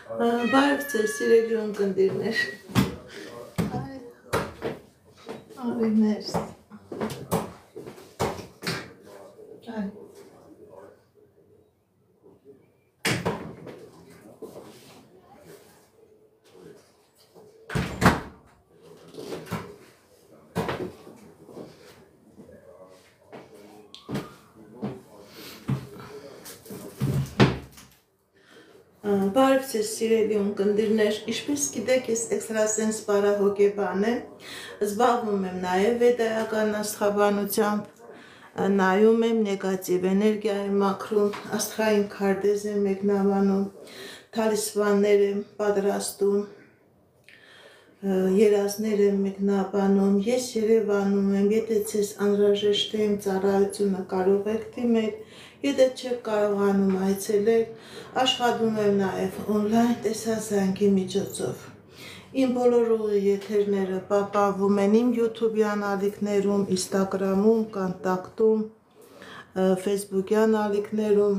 Բարև ձեզ, սիրելի ունկնդիրներ, արիներ, բարև ձեզ սիրելի ունկնդիրներ, ինչպես գիտեք, ես էքստրասենս պարահոգեբան եմ, զբաղվում եմ նաև վեդայական աստղաբանությամբ, նայում եմ նեգատիվ էներգիայի մաքրում, աստղային քարտեզ եմ մեկնաբանում, թալիսմաններ եմ պատրաստում, երազներ եմ մեկնաբանում, ես Երևանում եմ, եթե ձեզ անհրաժեշտ է իմ ծառայությունը կարող եք դիմել, եթե չեք կարողանում այցելել, աշխատում եմ նաև օնլայն տեսազանգի միջոցով։ Իմ բոլոր ուղիղ եթերները պահպանվում են իմ YouTube-յան ալիքներում, Instagram-ում, Կոնտակտում, Facebook-յան ալիքներում,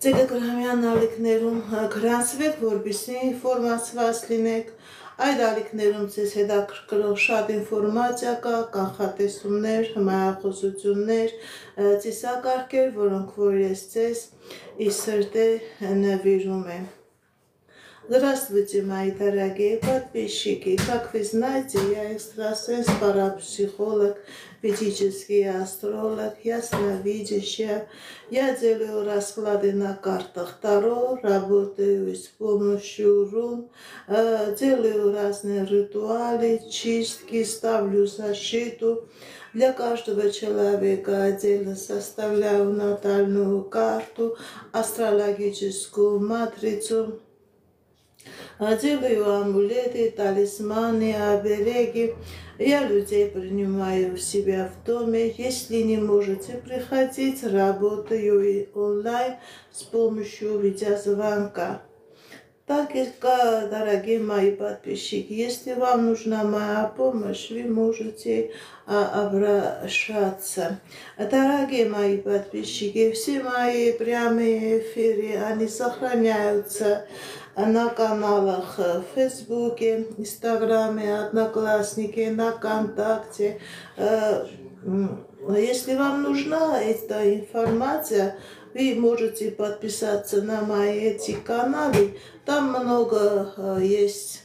Telegram-յան ալիքներում, գրանցվեք, որպեսզի ինֆորմացված լինեք։ Այդ ալիքներում ձեզ հետաքրքրող շատ ինֆորմացիա կա, կանխատեսումներ, հմայախոսություններ, ծիսակարգեր, որոնք որ ես ձեզ ի սրտե նվիրում եմ։ Здравствуйте, мои дорогие подписчики! Как вы знаете, я экстрасенс, парапсихолог, ведический астролог, ясновидящая. Я делаю расклады на картах Таро, работаю с помощью рун, делаю разные ритуалы, чистки, ставлю защиту. Для каждого человека отдельно составляю натальную карту, астрологическую матрицу. Делаю амулеты, талисманы, обереги. Я людей принимаю у себя в доме. Если не можете приходить, работаю и онлайн с помощью видеозвонка. Так, дорогие мои подписчики, если вам нужна моя помощь, вы можете обращаться. Дорогие мои подписчики, все мои прямые эфиры, они сохраняются на каналах в Фейсбуке, Инстаграме, Одноклассники, на Контакте. Если вам нужна эта информация, вы можете подписаться на мои эти каналы. Там много есть,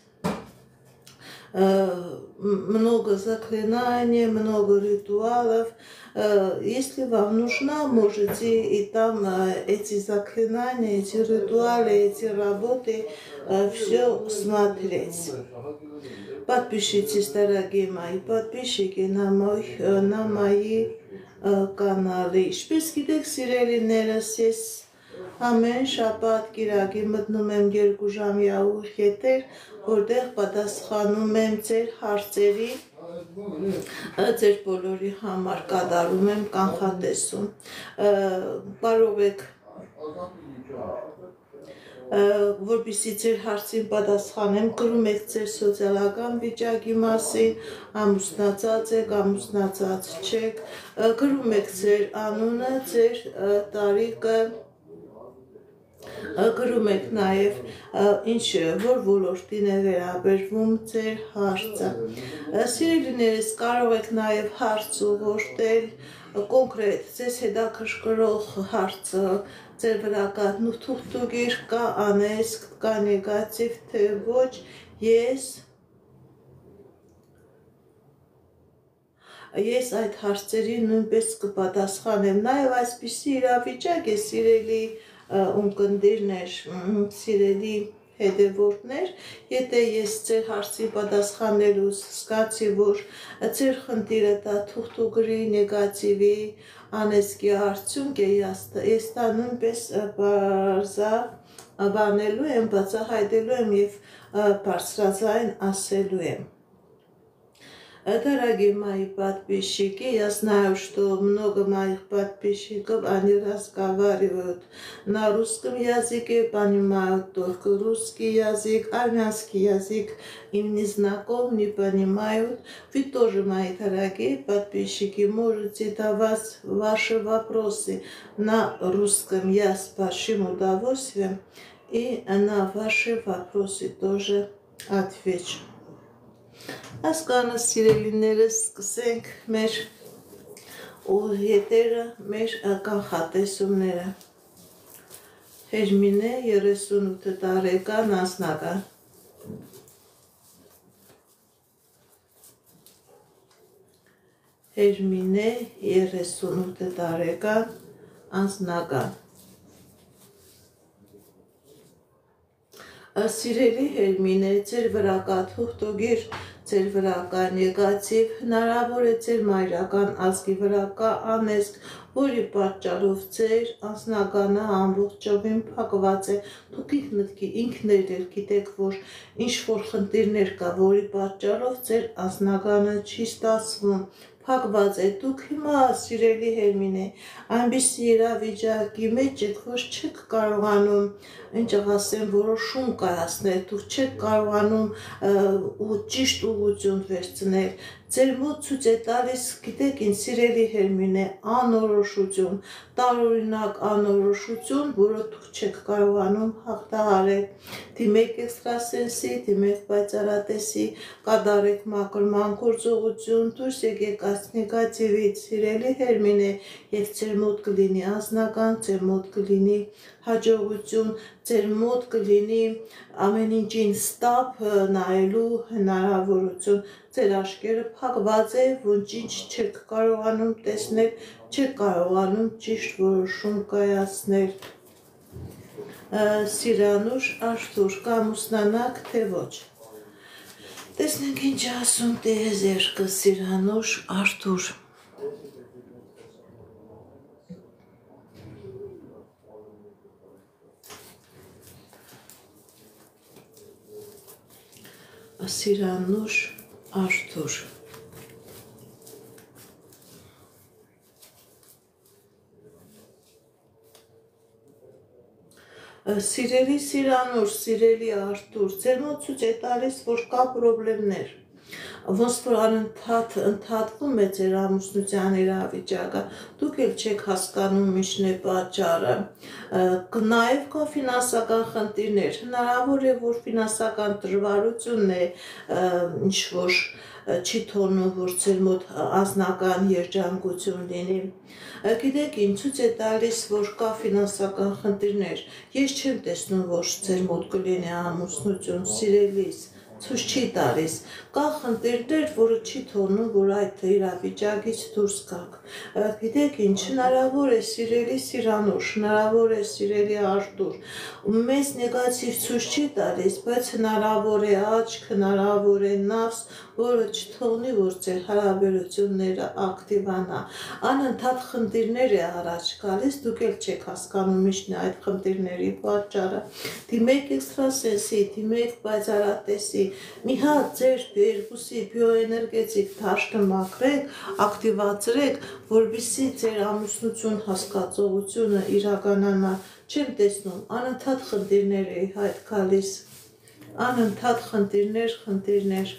много заклинаний, много ритуалов. Если вам нужна, можете и там эти заклинания, эти ритуалы, эти работы все смотреть. Подпишитесь, дорогие мои подписчики, на мои каналы. Ինչպես գիտեք, սիրելիներս, ես ամեն շաբաթ կիրակի մտնում եմ 2 ժամյա ուղիղ եթեր, որտեղ պատասխանում եմ ձեր հարցերի, ձեր բոլորի համար կատարում եմ կանխատեսում։ Կարող եք որպեսզի ձեր հարցին պատասխանեմ, գրում եք ձեր սոցիալական վիճակի մասին, ամուսնացած եք, ամուսնացած չեք, գրում եք ձեր անունը, ձեր տարիքը, գրում եք նաև որ ոլորտին է վերաբերվում ձեր հարցը։ Սիրելիներս, կարող եք նաև հարց ուղղորդել, կոնկրետ ձեզ հետաքրքրող հարցը, ձեր վրա կա թուղթուղիր, կա անեսք, կա նեգատիվ, թե ոչ, ես այդ հարցերի նույնպես կպատասխանեմ։ Նաև այսպիսի իրավիճակ է, սիրելի ունկնդիրներ, սիրելի հետևորդներ, եթե ես ձեր հարցի պատասխանելուց զգացի, որ ձեր խնդիրը դա թուղթուղրի, նեգատիվի, անեսկի արդյունք է, ես դա նույնպես բանելու եմ, բացահայտելու եմ և բարձրաձայն ասելու եմ։ Дорогие мои подписчики, я знаю, что много моих подписчиков, они разговаривают на русском языке, понимают только русский язык, армянский язык им не знаком, не понимают. Вы тоже, мои дорогие подписчики, можете давать ваши вопросы на русском, я с большим удовольствием И на ваши вопросы тоже отвечу. Ասկանը սիրելիներս սկսենք մեր ուղիետերը, մեր կանխատեսումները։ Հերմինե 38 տարեկան անձնական։ Հերմինե 38 տարեկան անձնական։ Սիրելի Հերմինե, ձեր վրա կա թուղթոգիր, ձեր վրա կա նեգատիվ, հնարավոր է ձեր մայրական ազգի վրա կա անեզք, որի պատճառով ձեր անձնականը ամբողջովին փակված է։ Դուք ինքներդ գիտեք, որ ինչ-որ խնդիրներ կա, որի պատճառով ձեր անձնականը չի ստացվում, փակված է։ Դուք հիմա, սիրելի Հերմինե, այնպիսի իրավիճակի մեջ եք, որ չեք կարողանում, ինչ ասեմ, որոշում կայացնել, դուք չեք կարողանում ճիշտ ուղղություն վերցնել։ Ձեր մոտ ցույց է տալիս, գիտեք ինչ, սիրելի Հերմինե, անորոշություն, տարօրինակ անորոշություն, որը դուք չեք կարողանում հաղթահարել։ Դիմեք էքստրասենսի, դիմեք պայծառատեսի, կատարեք մաքրման գործողություն, դուրս եկեք այս նեգատիվից, սիրելի Հերմինե, եւ ձեր մոտ կլինի անձնական, ձեր մոտ կլինի հաջողություն, ձեր մոտ կլինի ամեն ինչին ստապ նայելու հնարավորություն, ձեր աչքերը փակված է, ոչինչ չեք կարողանում տեսնել, չեք կարողանում ճիշտ որոշում կայացնել։ Սիրանուշ Արթուր, կամուսնանաք թե ոչ։ Տեսնենք ինչ ասում տիեզերքը, Սիրանուշ Արթուր։ Սիրանուշ Արթուր։ Սիրելի Սիրանուշ, սիրելի Արթուր, ձեր մոտ ցույց է տալիս, որ կա պրոբլեմներ, ոնց որ ընդհատվում է ձեր ամուսնության իրավիճակը, դուք էլ չեք հասկանում ինչն է պատճառը, նաև կա ֆինանսական խնդիրներ, հնարավոր է, որ ֆինանսական դժվարությունն է, ինչ որ չի թողնում, որ ձեր մոտ անձնական երջանկություն լինի։ Գիտեք ինչ, ցույց է տալիս, որ կա ֆինանսական խնդիրներ, ես չեմ տեսնում, որ ձեր մոտ կլինի ամուսնություն, սիրելիս, ցույց չի տալիս, կա խնդիրներ, որը չի թողնում, որ այդ իրավիճակից դուրս գաք։ Գիտեք ինչ, հնարավոր է սիրելի Սիրանուշ, հնարավոր է սիրելի Արթուր, մեզ նեգատիվ ցույց չի տալիս, բայց հնարավոր է աչք, հնարավոր է նավս, որը չթողնի, որ ձեր հարաբերությունները ակտիվանա։ Անընդհատ խնդիրներ է առաջ գալիս, դուք էլ չեք հասկանում ինչն է այդ խնդիրների պատճառը։ Դիմեք էքստրասենսի, դիմեք պայծառատեսի, մի հատ ձեր երկուսի բիոէներգետիկ դաշտը մաքրեք, ակտիվացրեք, որպեսզի ձեր ամուսնություն հասկացողությունը իրականանա։ Չեմ տեսնում, անընդհատ խնդիրներ է հայտ գալիս, անընդհատ խնդիրներ։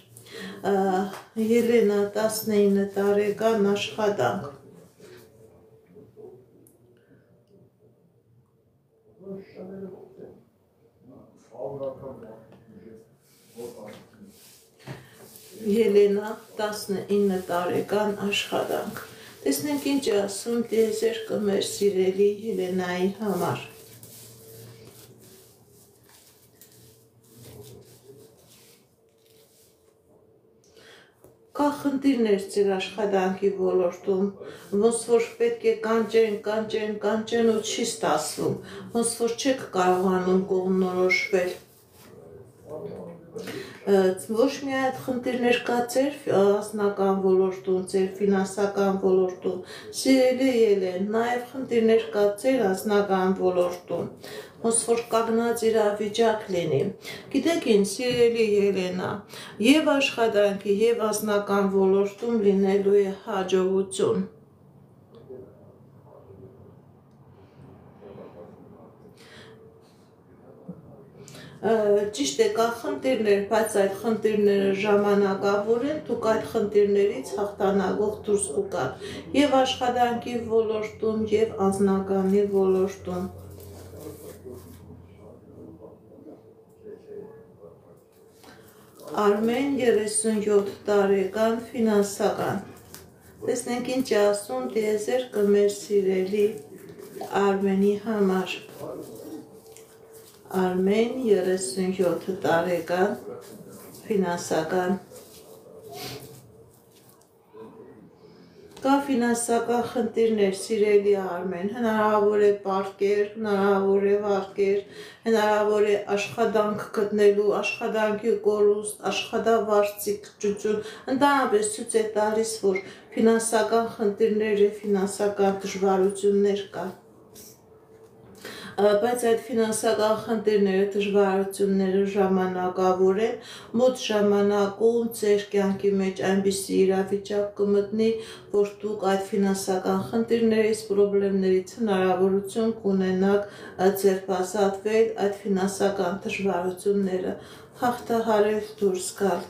Ելենա 19 տարեկան աշխատանք։ Ելենա 19 տարեկան աշխատանք։ Տեսնենք ինչ է ասում տիեզերքը մեր սիրելի Ելենայի համար։ Կա խնդիրներ ձեր աշխատանքի ոլորտում, ոնց որ պետք է կանչեն ու չի ստացվում, ոնց որ չեք կարողանում կողմնորոշվել։ Ոչ միայն այդ խնդիրներ կա ձեր անձնական ոլորտում, ձեր ֆինանսական ոլորտում, սիրելի Ելեն, նաև խնդիրներ կա ձեր անձնական ոլորտում, ոնց որ կանգնած իրավիճակ լինի։ Գիտեք ինչ, սիրելի Ելենա, եւ աշխատանքի, եւ անձնական ոլորտում լինելու է հաջողություն։ Ճիշտ է, կա խնդիրներ, բայց այդ խնդիրները ժամանակավոր են, դուք այդ խնդիրներից հաղթանակով դուրս կգաք եւ աշխատանքի ոլորտում եւ անձնականի ոլորտում։ Արմեն 37 տարեկան ֆինանսական։ Տեսնենք ինչ ասում տիեզերքը մեր սիրելի Արմենի համար։ Արմեն 37 տարեկան ֆինանսական։ Կա ֆինանսական խնդիրներ, սիրելի Արմեն, հնարավոր է պարկեր, հնարավոր է վարկեր, հնարավոր է աշխատանք գտնելու, աշխատանքի կորուստ, աշխատավարձիկություն, ընդհանրապես ցույց է տալիս, որ ֆինանսական խնդիրներ եւ ֆինանսական դժվարություններ կան։ Բայց այդ ֆինանսական խնդիրները, դժվարությունները ժամանակավոր են, մոտ ժամանակում ձեր կյանքի մեջ այնպիսի իրավիճակ կմտնի, որ դուք այդ ֆինանսական խնդիրներից, պրոբլեմներից հնարավորություն կունենաք ձերբազատվել այդ ֆինանսական դժվարությունները հաղթահարել դուրս գալ։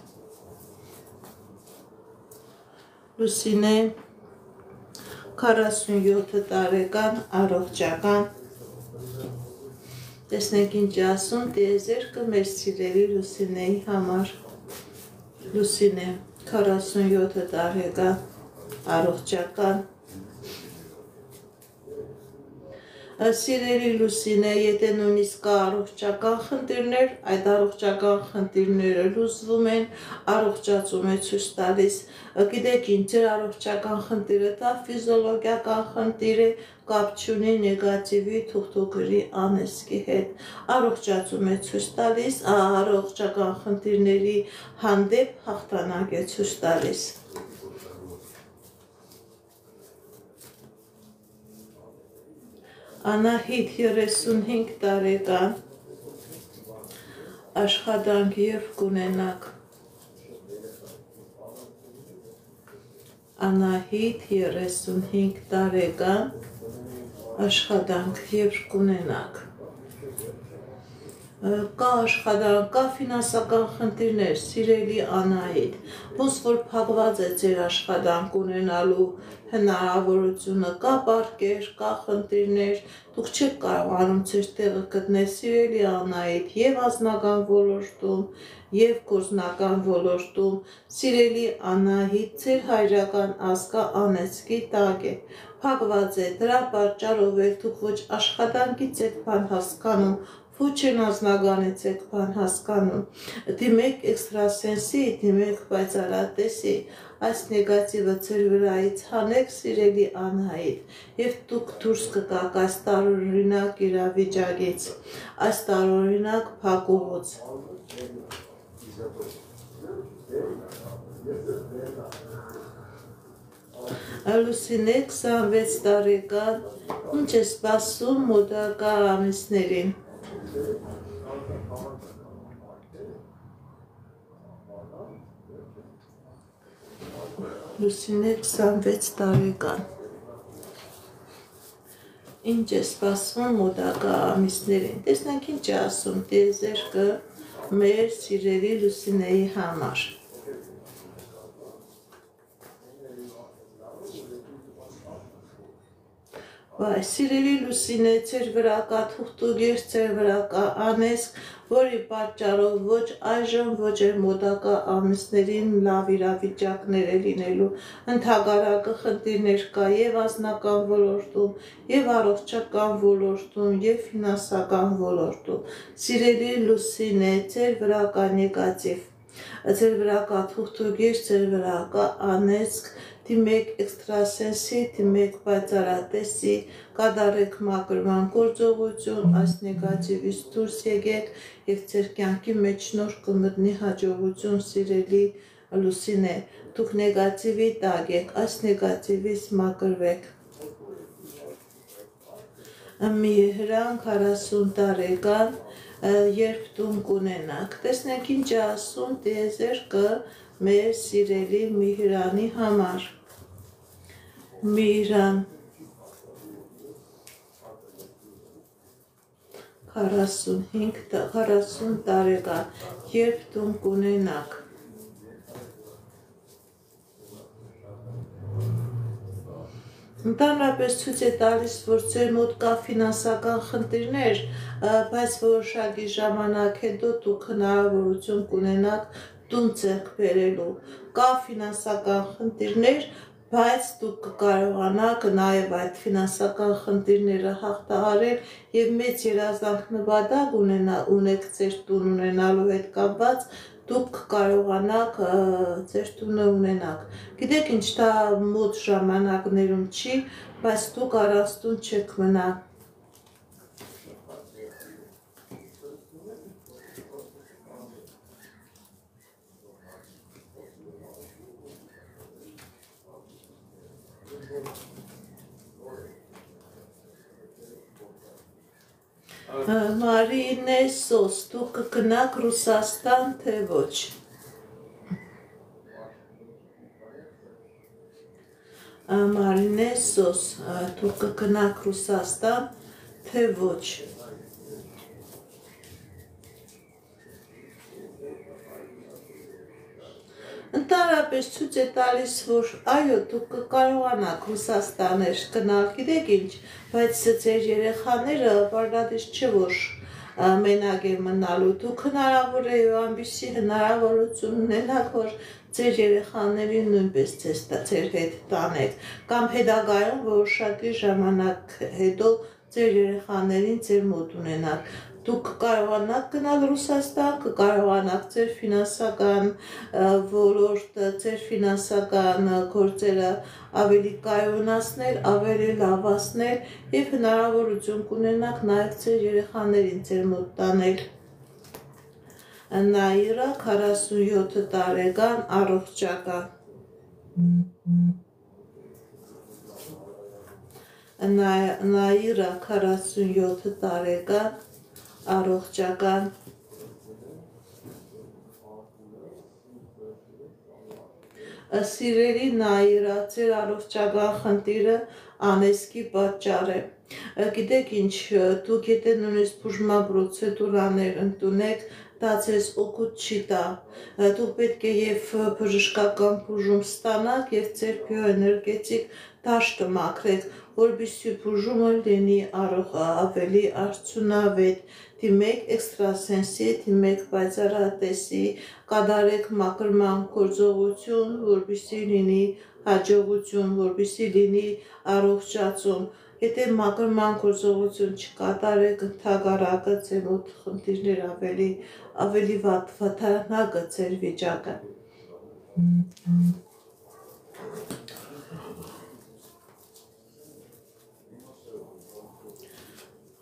Լուսինե 47 տարեկան առողջական։ Տեսնենք ինչ ասում տիեզերքը մեր սիրելի Լուսինեի համար։ Լուսինե 47 տարեկան առողջական։ Սիրելի Լուսինե, եթե նույնիսկ կա առողջական խնդիրներ, այդ առողջական խնդիրները լուծվում են, առողջացում է ցույց տալիս։ Գիտեք ինչ, ձեր առողջական խնդիրը դա ֆիզիոլոգիական խնդիր է, կապ չունի նեգատիվի թուղթուկրի անեզքի հետ։ Առողջացում է ցույց տալիս, առողջական խնդիրների հանդեպ հաղթանակ է ցույց տալիս։ Անահիտ 35 տարեկան աշխատանք եւ կունենաք։ Անահիտ 35 տարեկան աշխատանք եւ կունենաք։ Կա աշխատանք, կա ֆինանսական խնդիրներ, սիրելի Անահիտ, ոնց որ փակված է ձեր աշխատանք ունենալու հնարավորությունը, կա պարկեր, կա խնդիրներ, դուք չեք կարողանում ձեր տեղը գտնել, սիրելի Անահիտ, եւ անձնական ոլորտում, եւ գործնական ոլորտում, սիրելի Անահիտ, ձեր հայրական ազգը անեծքի տակ է, փակված է, դրա պատճառով էլ դուք ոչ աշխատանքից եք բան հասկանում, ոչ են անձնականից եք բան հասկանում, դիմեք էքստրասենսի, դիմեք պայծառատեսի, այս նեգատիվը ձեր վրայից հանեք, սիրելի Անահիտ, եւ դուք դուրս կգաք այս տարօրինակ իրավիճակից, այս տարօրինակ փակուղուց։ Լուսինե 26 տարեկան, ինչ է սպասում մոտակա ամիսներին։ Լուսինե 26 տարեկան։ Ինչ է սպասվում մոտակա ամիսներին։ Տեսնենք ինչ է ասում տիեզերքը մեր սիրելի Լուսինեի համար։ Վայ, սիրելի Լուսինե, ձեր վրա կա թուղթուգիր, ձեր վրա կա անեզք, որի պատճառով ոչ այժմ, ոչ էլ մոտակա ամիսներին լավ իրավիճակներ է լինելու, ընդհակառակը խնդիրներ կա եւ անձնական ոլորտում, եւ առողջական ոլորտում, եւ ֆինանսական ոլորտում։ Սիրելի Լուսինե, ձեր վրա կա նեգատիվ, ձեր վրա կա թուղթուգիր, ձեր վրա կա անեզք, դիմեք էքստրասենսի, դիմեք պայծառատեսի, կատարեք մաքրման գործողություն, այս նեգատիվից դուրս եկեք եւ ձեր կյանքի մեջ նոր կմտնի հաջողություն, սիրելի Լուսինե, դուք նեգատիվի տակ եք, այս նեգատիվից մաքրվեք։ Միհրան 40 տարեկան, երբ տուն կունենաք, տեսնենք ինչ է ասում տիեզերքը մեր սիրելի Միհրանի համար։ Միհրան 40 տարեկան, երբ տուն կունենաք։ Ընդհանրապես ցույց է տալիս, որ ձեր մոտ կա ֆինանսական խնդիրներ, բայց որոշակի ժամանակ հետո դուք հնարավորություն կունենաք տուն ձեռք բերելու, կա ֆինանսական խնդիրներ, բայց դուք կկարողանաք նաև այդ ֆինանսական խնդիրները հաղթահարել եւ մեծ երազանք նպատակ ունեք ձեր տուն ունենալու հետ կապված, դուք կկարողանաք ձեր տունը ունենաք։ Գիտեք ինչ, դա մոտ ժամանակներում չի, բայց դուք առանց տուն չեք մնա։ Մարինե Սոս, դուք կգնաք Ռուսաստան, թե ոչ։ Մարինե Սոս, դուք կգնաք Ռուսաստան, թե ոչ։ Ընդհանրապես ցույց է տալիս, որ այո, դուք կկարողանաք Ռուսաստաներ գնալ, գիտեք ինչ, բայց ձեր երեխաները բառադես չէ, որ մենակ է մնալու, դուք հնարավոր է այնպիսի հնարավորություն ունենաք, որ ձեր երեխաներին նույնպես ձեր հետ տանեք, կամ հետագայում որոշակի ժամանակ հետո ձեր երեխաներին ձեր մոտ ունենաք։ Դուք կկարողանաք գնալ Ռուսաստան, կկարողանաք ձեր ֆինանսական ոլորտը, ձեր ֆինանսական գործերը ավելի կայունացնել, ավելի լավացնել եւ հնարավորություն կունենաք նաեւ ձեր երեխաներին ձեր մոտ տանել։ Նաիրա 47 տարեկան առողջական։ Նաիրա 47 տարեկան առողջական։ Սիրելի Նաիրա, ձեր առողջական խնդիրը անեզկի պատճառ է։ Գիտեք ինչ, դուք եթե նույնիսկ բուժման պրոցեդուրաներ ընդունեք, դա ձեզ օգուտ չի տա։ Դուք պետք է եւ բժշկական բուժում ստանաք եւ ձեր բիոէներգետիկ դաշտը մաքրեք, որպեսզի բուժումը լինի ավելի արդյունավետ։ Դիմեք էքստրասենսի, դիմեք պայծառատեսի, կատարեք մաքրման գործողություն, որպեսզի լինի հաջողություն, որպեսզի լինի առողջացում։ Եթե մաքրման գործողություն չկատարեք, ընդհակառակը ձեր մոտ խնդիրներ ավելի վատանա գցեր վիճակը։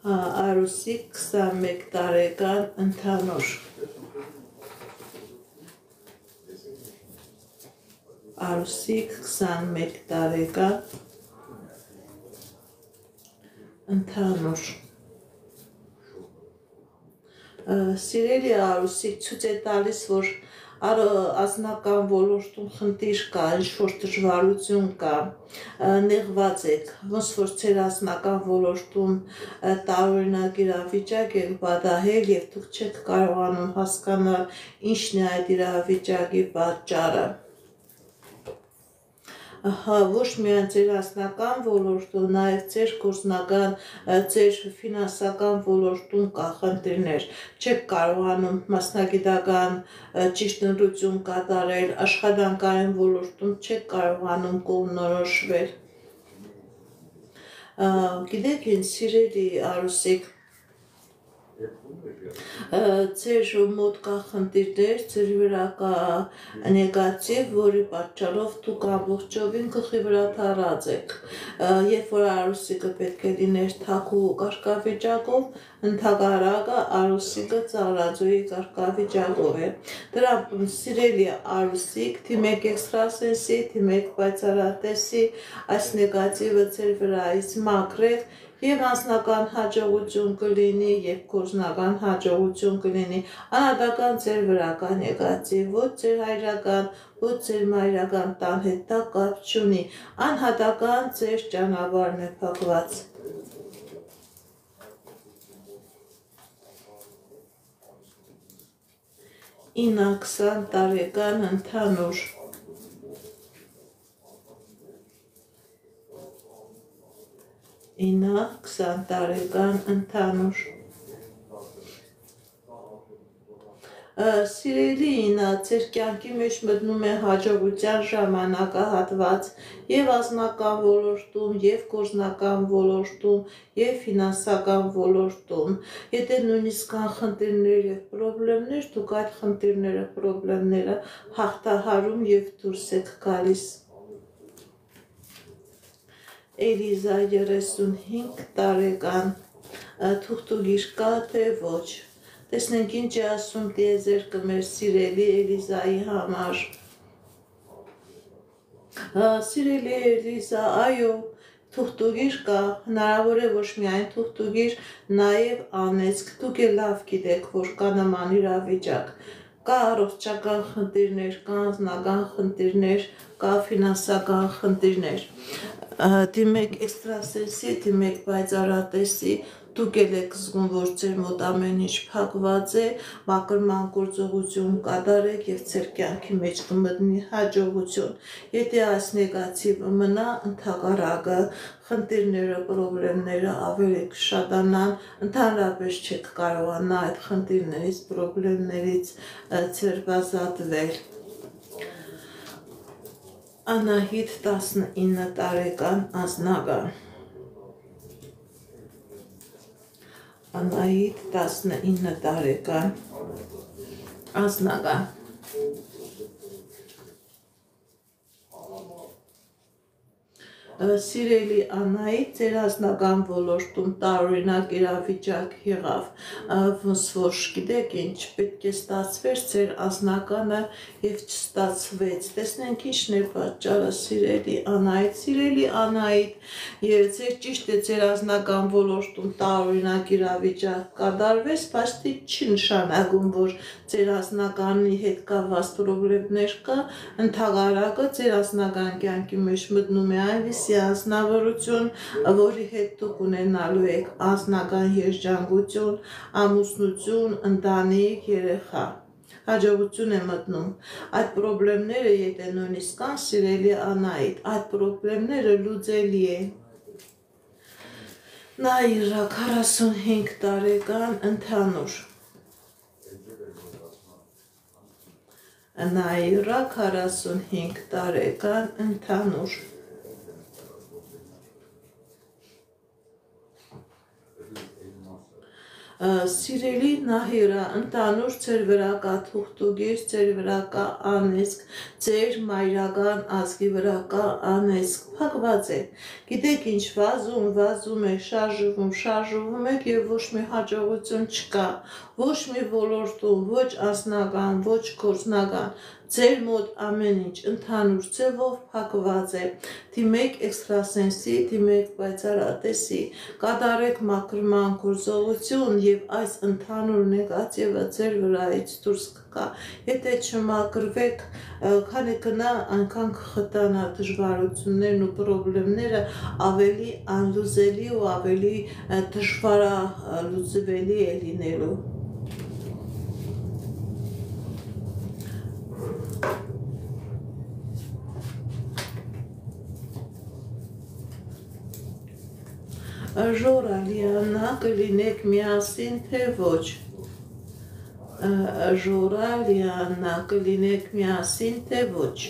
Արուսիկ 21 տարեկան ընդհանուր։ Արուսիկ 21 տարեկան ընդհանուր։ Սիրելի Արուսիկ, ցույց է տալիս, որ անձնական ոլորտում խնդիր կա, ինչ-որ դժվարություն կա, նեղված եք, ոնց որ ձեր անձնական ոլորտում տարօրինակ իրավիճակ եք պատահել եւ դուք չեք կարողանում հասկանալ ինչն է այդ իրավիճակի պատճառը։ Ոչ միայն ձեր անձնական ոլորտում, նաև ձեր գործնական, ձեր ֆինանսական ոլորտում կա խնդիրներ, չեք կարողանում մասնագիտական ճիշտ ընտրություն կատարել, աշխատանքային ոլորտում չեք կարողանում կողմնորոշվել։ Գիտեք ինչ, սիրելի Արուսիկ, ձեր մոտ կա խնդիրներ, ձեր վրա կա նեգատիվ, որի պատճառով դուք ամբողջովին գլխի վրա թառած եք։ Երբ որ Արուսիկը պետք է լիներ թաքու կարգավիճակով, ընդհակառակը Արուսիկը ծաղրաձոյի կարգավիճակով է։ Դրա սիրելի Արուսիկ, թիմեք էքստրասենսի, թիմեք պայծառատեսի, այս նեգատիվը ձեր վրայից մաքրեք եւ անձնական հաջողություն կլինի, եւ գործնական հաջողություն կլինի, անհատական ձեր վրա կա նեգատիվ, ոչ ձեր հայրական, ոչ ձեր մայրական տան հետ դա կապ չունի, անհատական ձեր ճանապարհն է փակված։ Ինա 20 տարեկան ընդհանուր։ Ինա 20 տարեկան ընդհանուր։ Սիրելի ինա, ձեր կյանքի մեջ մտնում է հաջողության ժամանակահատված եւ անձնական ոլորտում, եւ գործնական ոլորտում, եւ ֆինանսական ոլորտում։ Եթե նույնիսկ կան խնդիրներ եւ խնդիրներ, դուք այդ խնդիրները, խնդիրները հաղթահարում եւ դուրս եք գալիս։ Էլիզա 35 տարեկան, թուղթուգիր կա թե ոչ։ Տեսնենք ինչ է ասում տիեզերքը մեր սիրելի Էլիզայի համար։ Սիրելի Էլիզա, այո, թուղթուգիր կա, հնարավոր է ոչ միայն թուղթուգիր, նաև անեծք, դուք էլ լավ գիտեք, որ կա նման իրավիճակ։ Կա առողջական խնդիրներ, կա անձնական խնդիրներ, կա ֆինանսական խնդիրներ։ Դիմեք էքստրասենսի, դիմեք պայծառատեսի, դուք էլ եք զգում, որ ձեր մոտ ամեն ինչ փակված է, մաքրման գործողություն կատարեք եւ ձեր կյանքի մեջ կմտնի հաջողություն։ Եթե այս նեգատիվը մնա, ընդհակառակը խնդիրները, խնդիրները ավելի կշատանան, ընդհանրապես չեք կարողանա այդ խնդիրներից, խնդիրներից ցերբազատվել։ Անահիտ 19 տարեկան անձնական։ Անահիտ 19 տարեկան անձնական։ Սիրելի Անահիտ, ձեր անձնական ոլորտում տարօրինակ իրավիճակ եղավ, ոնց որ գիտեք ինչ պետք է ստացվեր ձեր անձնականը եւ չստացվեց։ Տեսնենք ինչն է պատճառը, սիրելի Անահիտ։ Սիրելի Անահիտ, եւ ձեր ճիշտ է ձեր անձնական ոլորտում տարօրինակ իրավիճակ կատարվեց, բայց դա չի նշանակում, որ ձեր անձնականի հետ կապված խնդիրներ կա, ընդհակառակը ձեր անձնական կյանքի մեջ մտնում է այնպիսի անձնավորություն, որի հետ դուք ունենալու եք անձնական երջանկություն, ամուսնություն, ընտանիք, երեխա։ Հաջողություն է մտնում։ Այդ խնդիրները, եթե նույնիսկ կան, սիրելի Անահիտ, այդ խնդիրները լուծելի են։ Նաիրա 45 տարեկան ընդհանուր։ Նաիրա 45 տարեկան ընդհանուր։ Սիրելի Նահիրա, ընդհանուր ձեր վրա կա թուղթուգիր, ձեր վրա կա անեծք, ձեր մայրական ազգի վրա կա անեծք, փակված է։ Գիտեք ինչ, վազում է, շարժվում եք եւ ոչ մի հաջողություն չկա, ոչ մի ոլորտում, ոչ անձնական, ոչ գործնական։ Ձեր մոտ ամեն ինչ ընդհանուր ձևով փակված է։ Դիմեք էքստրասենսի, դիմեք պայծառատեսի, կատարեք մաքրման գործողություն եւ այս ընդհանուր նեգատիվը ձեր վրայից դուրս կգա։ Եթե չմաքրվեք, քանի կնա, այնքան կխտանա դժվարություններն ու խնդիրները ավելի անլուծելի ու ավելի դժվարալուծվելի է լինելու։ Ժորա Լիանա, կլինեք միասին թե ոչ։ Ժորա Լիանա, կլինեք միասին թե ոչ։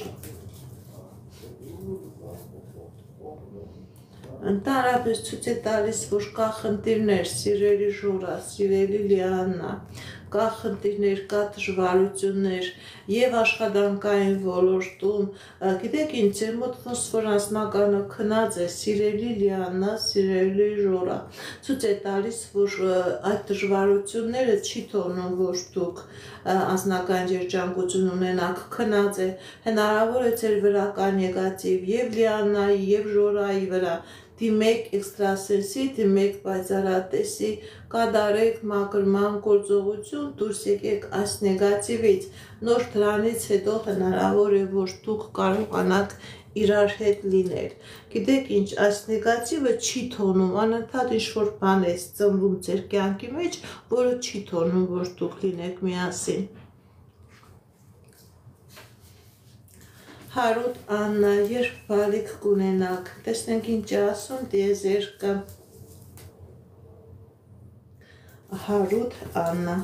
Ընդհանրապես ցույց է տալիս, որ կա խնդիրներ, սիրելի Ժորա, սիրելի Լիանա, կա խնդիրներ, կա դժվարություններ եւ աշխատանքային ոլորտում, գիտեք ինչ, ձեր մոտ ոնց որ անձնականը քնած է, սիրելի Լիանա, սիրելի Ժորա, ցույց է տալիս, որ այդ դժվարությունները չի թողնում, որ դուք անձնական երջանկություն ունենաք, քնած է, հնարավոր է ձեր վրա կա նեգատիվ եւ Լիանայի եւ Ժորայի վրա։ Դիմեք էքստրասենսի, դիմեք պայծառատեսի, կատարեք մաքրման գործողություն, դուրս եկեք այս նեգատիվից, նոր դրանից հետո հնարավոր է, որ դուք կարողանաք իրար հետ լինել։ Գիտեք ինչ, այս նեգատիվը չի թողնում, անընդհատ ինչ-որ բան է ծնվում ձեր կյանքի մեջ, որը չի թողնում, որ դուք լինեք միասին։ Հարութ Աննա, երբ բալիկ կունենաք, տեսնենք ինչ է ասում տիեզերքը։ Հարութ Աննա,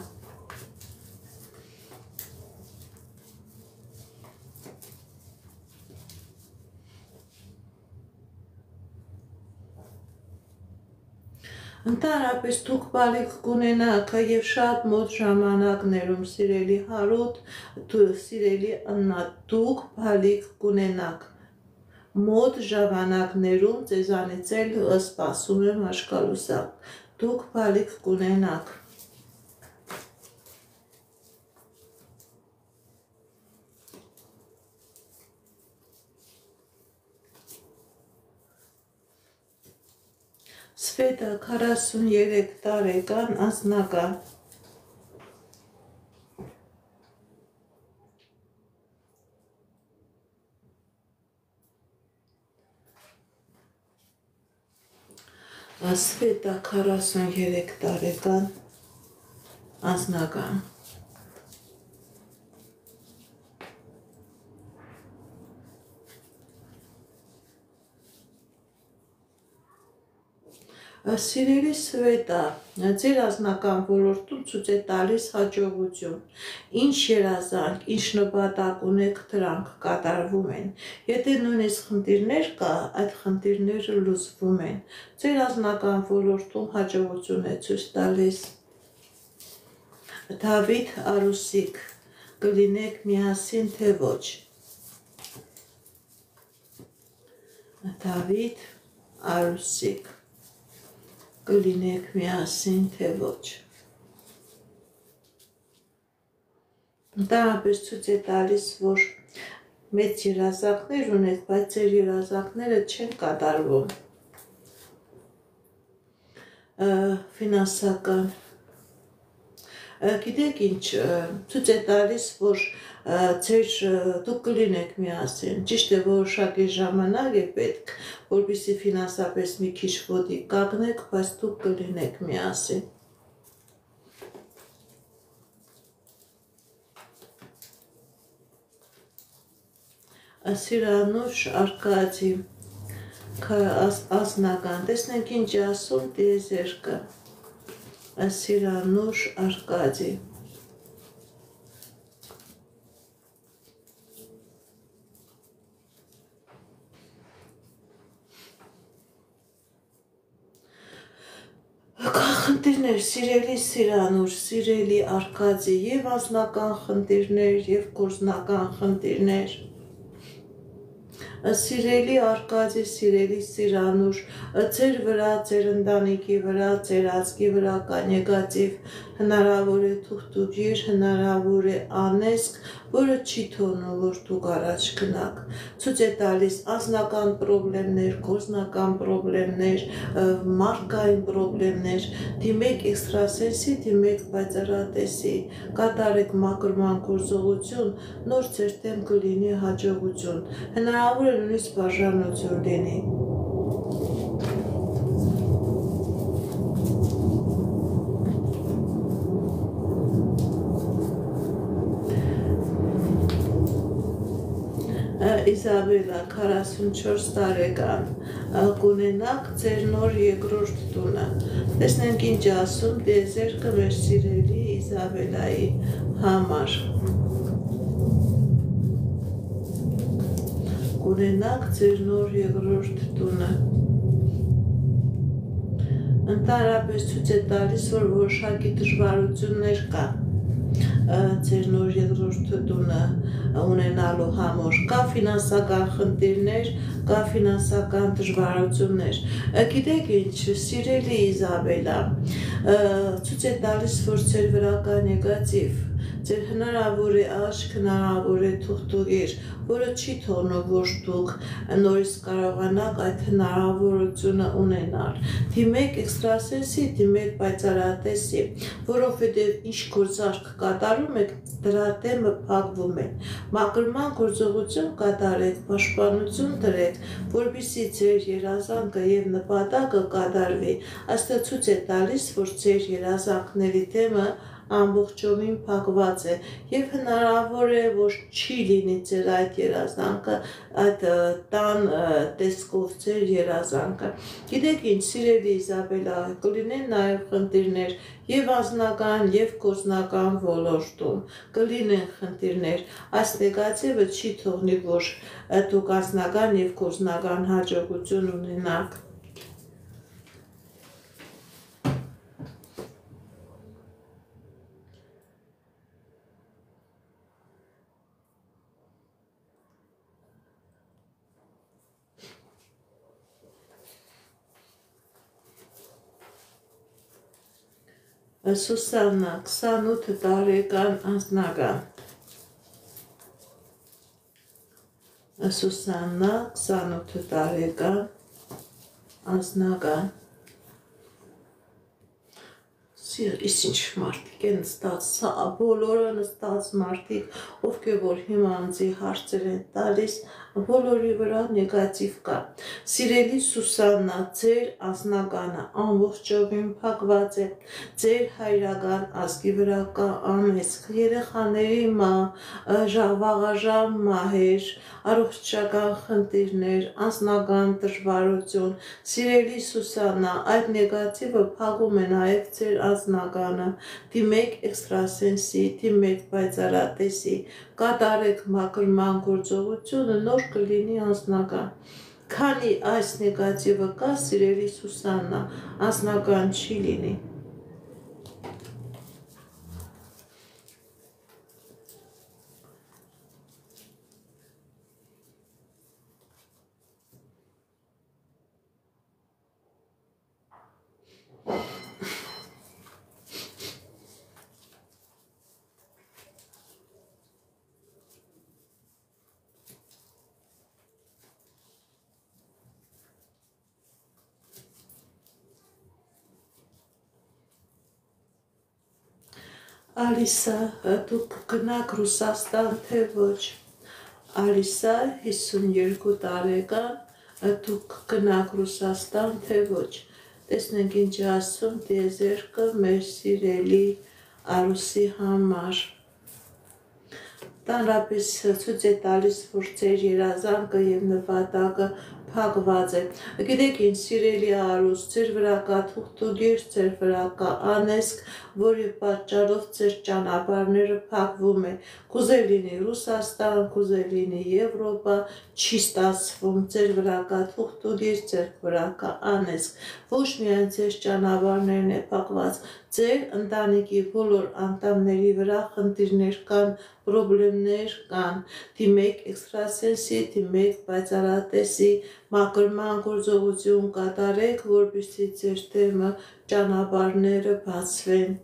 Ընդհանրապես դուք բալիկ կունենաք եւ շատ մոտ ժամանակներում սիրելի Հարութ, սիրելի Աննա, դուք բալիկ կունենաք մոտ ժամանակներում ձեզանից էլ սպասում եմ աշկալուսակ, դուք բալիկ կունենաք Սվետա 43 տարեկան անձնական Սվետա 43 տարեկան անձնական Սիրելի Սվետա, ձեր անձնական ոլորտում ցույց է տալիս հաջողություն, ինչ երազանք, ինչ նպատակ ունեք, դրանք կատարվում են, եթե նույնիսկ խնդիրներ կա, այդ խնդիրները լուծվում են, ձեր անձնական ոլորտում հաջողություն է ցույց տալիս, Դավիթ Արուսիկ, կլինեք միասին թե ոչ, Դավիթ Արուսիկ կլինեք միասին թե ոչ Ընդհանրապես ցույց է տալիս, որ մեծ երազանքներ ունեք, բայց ձեր երազանքները չեն կատարվում ֆինանսական Գիտեք ինչ, ցույց է տալիս, որ դուք կլինեք միասին, ճիշտ է որոշակի ժամանակ է պետք, որպեսզի ֆինանսապես մի քիչ ոտիկ կանգնեք, բայց դուք կլինեք միասին Սիրանուշ Արկադի Անձնական, տեսնենք ինչ է ասում տիեզերքը Սիրանուշ Արկադի Խնդիրներ, սիրելի Սիրանուշ, սիրելի Արկադի եւ անձնական խնդիրներ եւ գործնական խնդիրներ Սիրելի Արկադի, սիրելի Սիրանուշ, ձեր վրա, ձեր ընտանիքի վրա, ձեր ազգի վրա կա նեգատիվ, հնարավոր է թուղթուգիր, հնարավոր է անեզք, որը չի թողնում, որ դուք առաջ գնաք։ Ցույց է տալիս անձնական պրոբլեմներ, գործնական պրոբլեմներ, մարդկային պրոբլեմներ, դիմեք էքստրասենսի, դիմեք պայծառատեսի, կատարեք մաքրման գործողություն, նոր ձեր դեմ կլինի հաջողություն։ Հնարավոր է նույնիսկ բաժանություն լինի։ Իզաբելա 44 տարեկան կունենաք ձեր նոր երկրորդ տունը։ Տեսնենք ինչ ասում տիեզերքը մեր սիրելի Իզաբելայի համար։ Կունենաք ձեր նոր երկրորդ տունը։ Ընդհանրապես ցույց է տալիս, որ որոշակի դժվարություններ կա ձեր նոր երկրորդ տունը ունենալու համար, կա ֆինանսական խնդիրներ, կա ֆինանսական դժվարություններ։ Գիտեք ինչ, սիրելի Իզաբելա, ցույց է տալիս, որ ձեր վրա կա նեգատիվ, ձեր հնարավոր է աչք, հնարավոր է թուղթուղիր, որը չի թողնում, որ դուք նորից կարողանաք այդ հնարավորությունը ունենալ։ Դիմեք էքստրասենսի, դիմեք պայծառատեսի, որովհետև ինչ գործարք կատարում եք, դրա դեմը փակվում է։ Մաքրման գործողություն կատարեք, պաշտպանություն դրեք, որպեսզի ձեր երազանքը եւ նպատակը կատարվի։ Այստեղ ցույց է տալիս, որ ձեր երազանքների դեմը ամբողջովին փակված է եւ հնարավոր է, որ չի լինի ձեր այդ երազանքը, այդ տան տեսքով ձեր երազանքը։ Գիտեք ինչ, սիրելի Իզաբելա, կլինեն նաեւ խնդիրներ եւ անձնական եւ գործնական ոլորտում, կլինեն խնդիրներ, այս նեգատիվը չի թողնի, որ դուք անձնական եւ գործնական հաջողություն ունենաք։ Սուսաննա 28 տարեկան անձնական Սուսաննա 28 տարեկան անձնական Իսկ ինչ մարդիկ են նստած, բոլորը նստած մարդիկ, ովքեր որ հիմա անձի հարցեր են տալիս, բոլորի վրա նեգատիվ կա։ Սիրելի Սուսաննա, ձեր անձնականը ամբողջովին փակված է, ձեր հայրական ազգի վրա կա անեծք, երեխաների վաղաժամ մահեր, առողջական խնդիրներ, անձնական դժվարություն։ Սիրելի Սուսաննա, այդ նեգատիվը փակում է նաև ձեր անձնականը, դիմեք էքստրասենսի, դիմեք պայծառատեսի, կատարեք մաքրման գործողությունը, նոր կլինի անձնական։ Քանի այս նեգատիվը կա, սիրելի Սուսաննա, անձնական չի լինի։ Ալիսա, դուք գնաք Ռուսաստան, թե ոչ։ Ալիսա, 52 տարեկան, դուք գնաք Ռուսաստան, թե ոչ։ Տեսնենք ինչ ասում տիեզերքը մեր սիրելի Արուսի համար։ Տանրապես ցույց է տալիս, որ ձեր երազանքը եւ նպատակը փակված է։ Գիտեք ինչ, սիրելի Արուս, ձեր վրա կա թուղթուգիր, ձեր վրա կա անեծք, որի պատճառով ձեր ճանապարհները փակվում է։ Կուզե լինի Ռուսաստան, կուզե լինի Եվրոպա, չի ստացվում, ձեր վրա կա թուղթուգիր, ձեր վրա կա անեծք։ Ոչ միայն ձեր ճանապարհներն է փակված, ձեր ընտանիքի բոլոր անդամների վրա խնդիրներ կան, պրոբլեմներ կան, դիմեք էքստրասենսի, դիմեք պայծառատեսի, մաքրման գործողություն կատարեք, որպեսզի ձեր թեմը ճանապարհները բացվեն։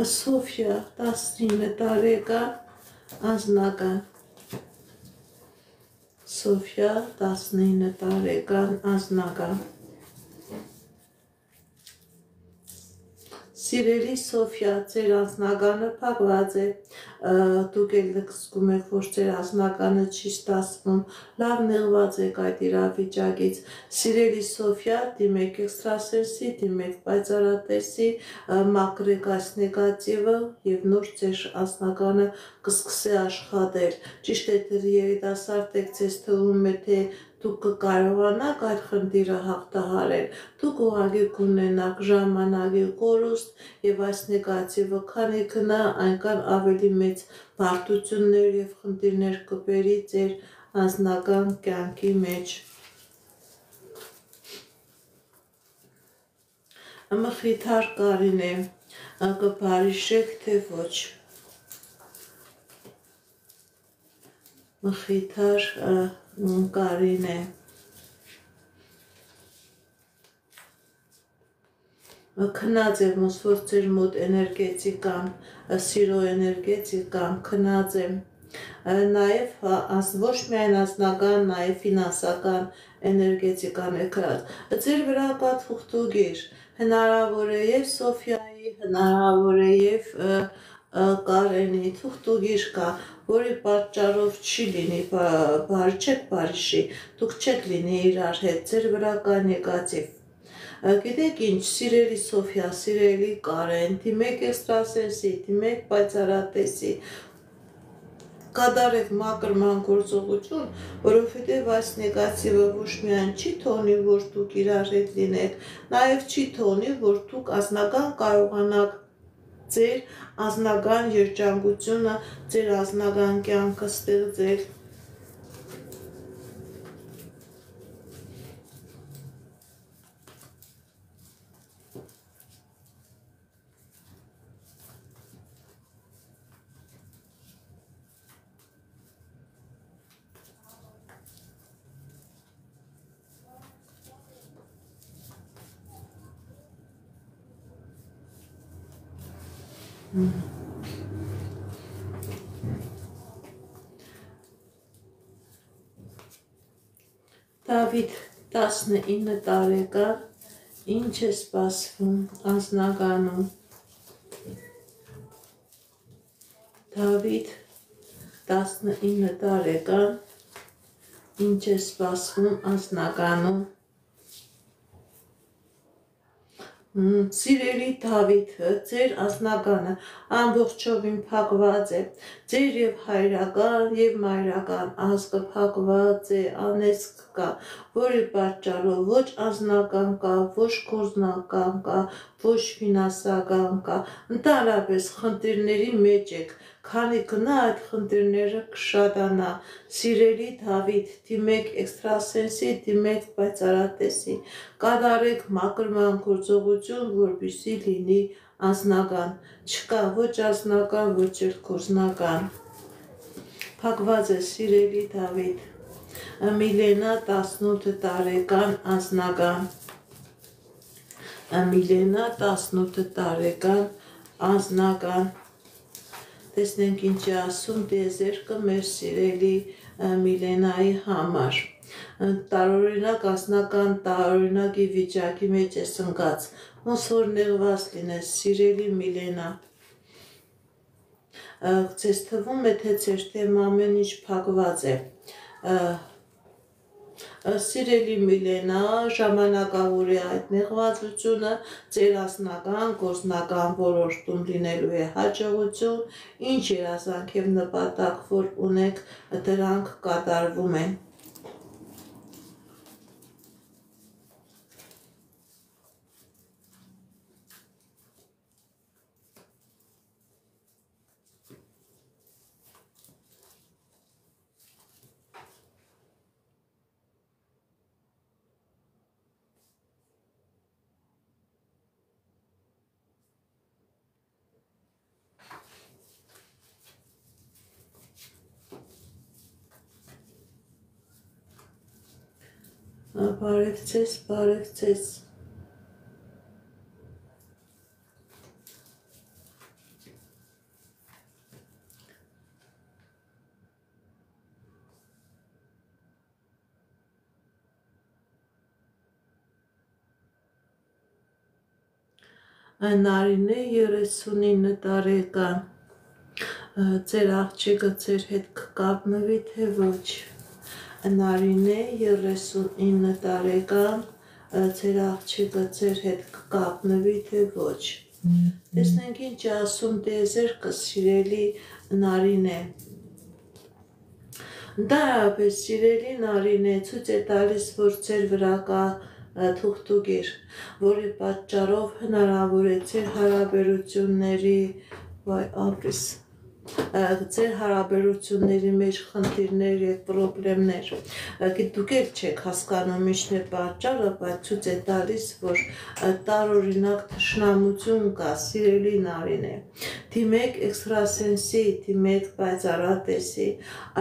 Սոֆիա, 19 տարեկան անձնական Սոֆիա, 19 տարեկան անձնական Սիրելի Սոֆիա, ձեր անձնականը փակված է, դուք էլ զգում եք, որ ձեր անձնականը չի ստացվում, լավ նեղված եք այդ իրավիճակից։ Սիրելի Սոֆիա, դիմեք էքստրասենսի, դիմեք պայծառատեսի, մաքրեք այս նեգատիվը եւ նոր ձեր անձնականը կսկսի աշխատել։ Ճիշտ է, դեռ երիտասարդ եք, ձեզ թվում է, թե դուք կկարողանաք այդ խնդիրը հաղթահարել, դուք ուղղակի կունենաք ժամանակի կորուստ եւ այս նեգատիվը քանի գնա այնքան ավելի մեծ բարդություններ եւ խնդիրներ կբերի ձեր անձնական կյանքի մեջ։ Մխիթար Կարինե, կբարիշեք թե ոչ։ Մխիթար Կարինե քնած եմ, ոնց որ ձեր մոտ էներգետիկան, սիրո էներգետիկան քնած եմ, Նաև ոչ միայն անձնական, նաև ֆինանսական էներգետիկան է գրած։ Ձեր վրա կա թուղթուգիր, հնարավոր է եւ Սոֆիայի, հնարավոր է եւ Կարենի թուղթուգիր կա, որի պատճառով չի լինի բարի, չեք բարիշի, դուք չեք լինի իրար հետ, ձեր վրա կա նեգատիվ։ Գիտեք ինչ, սիրելի Սոֆիա, սիրելի Կարեն, դիմեք էքստրասենսի, դիմեք պայծառատեսի, կատարեք մակրման գործողություն, որովհետև այս նեգատիվը ոչ միայն չի թողնի, որ դուք իրար հետ լինեք, նաև չի թողնի, որ դուք անձնական կարողանաք ձեր անձնական երջանկությունը, ձեր անձնական կյանքը ստեղծել։ Դավիթ 19 տարեկան, ինչ է սպասվում անձնականում։ Դավիթ 19 տարեկան, ինչ է սպասվում անձնականում։ Սիրելի Դավիթը, ձեր անձնականը ամբողջովին փակված է, ձեր եւ հայրական եւ մայրական ազգը փակված է, անեծք կա, որի պատճառով ոչ անձնական կա, ոչ գործնական կա, ոչ ֆինանսական կա, ընդհանրապես խնդիրների մեջ եք, քանի կնա այդ խնդիրները կշատանա։ Սիրելի Դավիթ, դիմեք էքստրասենսի, դիմեք պայծառատեսի, կատարեք մակրման գործողություն, որպեսզի լինի անձնական, չկա ոչ անձնական, ոչ էլ գործնական։ Փակված է սիրելի Դավիթ։ Միլենա 18 տարեկան անձնական։ Միլենա 18 տարեկան անձնական։ Տեսնենք ինչ է ասում տիեզերքը մեր սիրելի Միլենայի համար։ Տարօրինակ անձնական տարօրինակի վիճակի մեջ է ընկած, ոնց որ նեղված լինես, սիրելի Միլենա։ Ձեզ թվում է, թե ձեր թեմ ամեն ինչ փակված է։ Սիրելի Միլենա, ժամանակավոր է այդ նեղվածությունը, ձեր անձնական, գործնական ոլորտում լինելու է հաջողություն, ինչ երազանք եւ նպատակ, որ ունեք, դրանք կատարվում են։ Բարև ձեզ, բարև ձեզ։ Նարինե 39 տարեկան, ձեր աղջիկը ձեր հետ կկապնվի, թե ոչ։ Նարինե 39 տարեկան, ձեր աղջիկը ձեր հետ կկապնվի, թե ոչ։ Տեսնենք ինչ է ասում տիեզերքը, սիրելի Նարինե։ Ընդհանրապես սիրելի Նարինե, ցույց է տալիս, որ ձեր վրա կա թուղթուգիր, որի պատճառով հնարավոր է ձեր հարաբերությունների, վայ ապրիս, ձեր հարաբերությունների մեջ խնդիրներ եւ պրոբլեմներ։ Դուք էլ չեք հասկանում ինչն է պատճառը, բայց ցույց է տալիս, որ տարօրինակ թշնամություն կա, սիրելի Նարինե։ Դիմեք էքստրասենսի, դիմեք պայծառատեսի,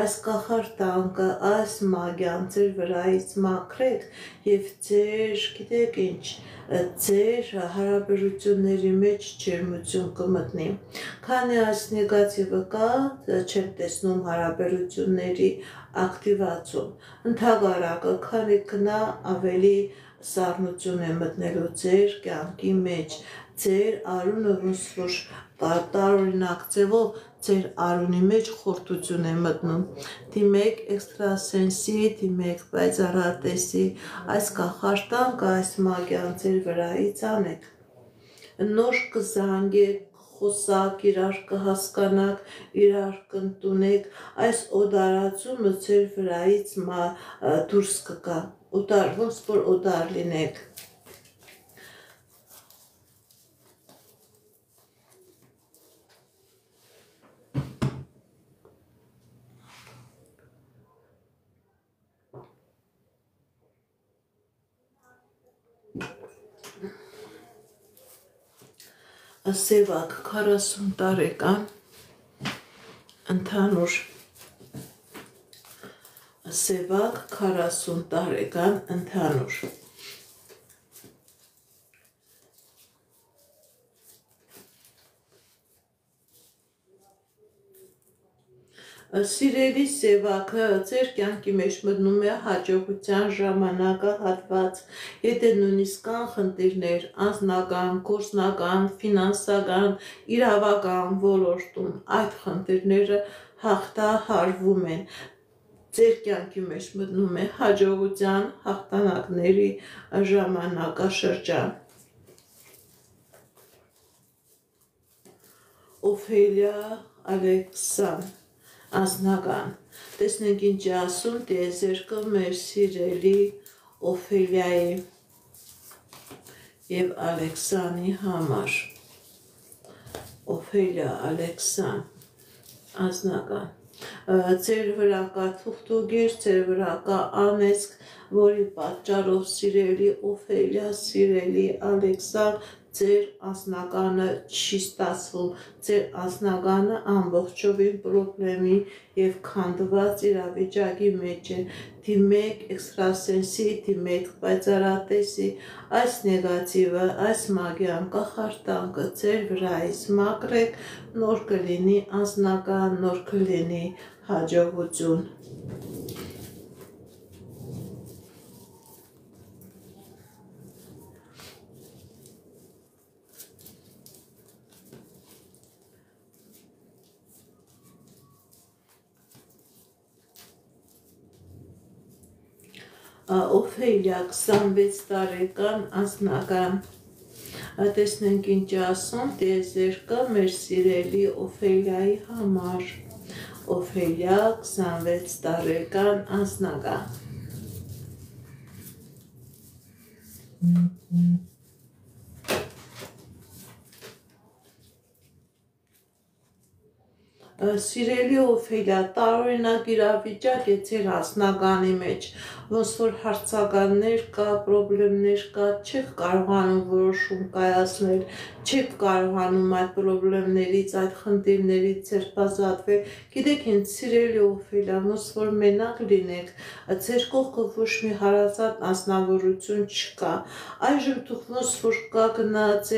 այս կախարդանքը, այս մագիան ձեր վրայից մաքրեք եւ ձեր, գիտեք ինչ, ձեր հարաբերությունների մեջ ջերմություն կմտնի։ Քանի այս նեգատիվը ձևը կա, չեմ տեսնում հարաբերությունների ակտիվացում, ընդհակառակը քանի կնա ավելի սառնություն է մտնելու ձեր կյանքի մեջ, ձեր արունը ոնց որ տարօրինակ ձևով ձեր արունի մեջ խորտություն է մտնում, դիմեք էքստրասենսի, դիմեք պայծառատեսի, այս կախարդանքը, այս մագիան ձեր վրայից անեք, նոր կզանգեք, խոսակ, իրար կհասկանաք, իրար կընդունեք, այս օդարացումը ձեր վրայից դուրս կգա, ոնց որ օդար լինեք։ Սևակ 40 տարեկան ընդհանուր Սևակ 40 տարեկան ընդհանուր Սիրելի Սևակը ձեր կյանքի մեջ մտնում է հաջողության ժամանակահատված, եթե նույնիսկ կան խնդիրներ անձնական, գործնական, ֆինանսական, իրավական ոլորտում, այդ խնդիրները հաղթահարվում են, ձեր կյանքի մեջ մտնում է հաջողության հաղթանակների ժամանակաշրջան։ Օֆելիա Ալեքսան Անձնական, տեսնենք ինչ ասում տիեզերքը մեր սիրելի Օֆելիայի և Ալեքսանի համար։ Օֆելիա Ալեքսան Անձնական, ձեր վրա կա թուղթուգիր, ձեր վրա կա անեծք, որի պատճառով սիրելի Օֆելիա, սիրելի Ալեքսան, ձեր անձնականը չի ստացվում, ձեր անձնականը ամբողջովին պրոբլեմի և քանդված իրավիճակի մեջ է, դիմեք էքստրասենսի, դիմեք պայծառատեսի, այս նեգատիվը, այս մագիան կախարդանքը ձեր վրայից մաքրեք, նոր կլինի անձնական, նոր կլինի հաջողություն։ Օֆելիա 26 տարեկան անձնական, տեսնենք ինչ ասում տիեզերքը մեր սիրելի Օֆելիայի համար, Օֆելիա 26 տարեկան անձնական։ Սիրելի Օֆելիա, տարօրինակ իրավիճակ է ձեր անձնականի մեջ, ոնց որ հարցականներ կա, պրոբլեմներ կա, չեք կարողանում որոշում կայացնել, չեք կարողանում այդ պրոբլեմներից, այդ խնդիրներից ձերբազատվել, գիտեք ինձ սիրելի Օֆելիա, ոնց որ մենակ լինեք, ձեր կողքը ոչ մի հարազատ անձնավորություն չկա, այժմ դուք ոնց որ կանգնած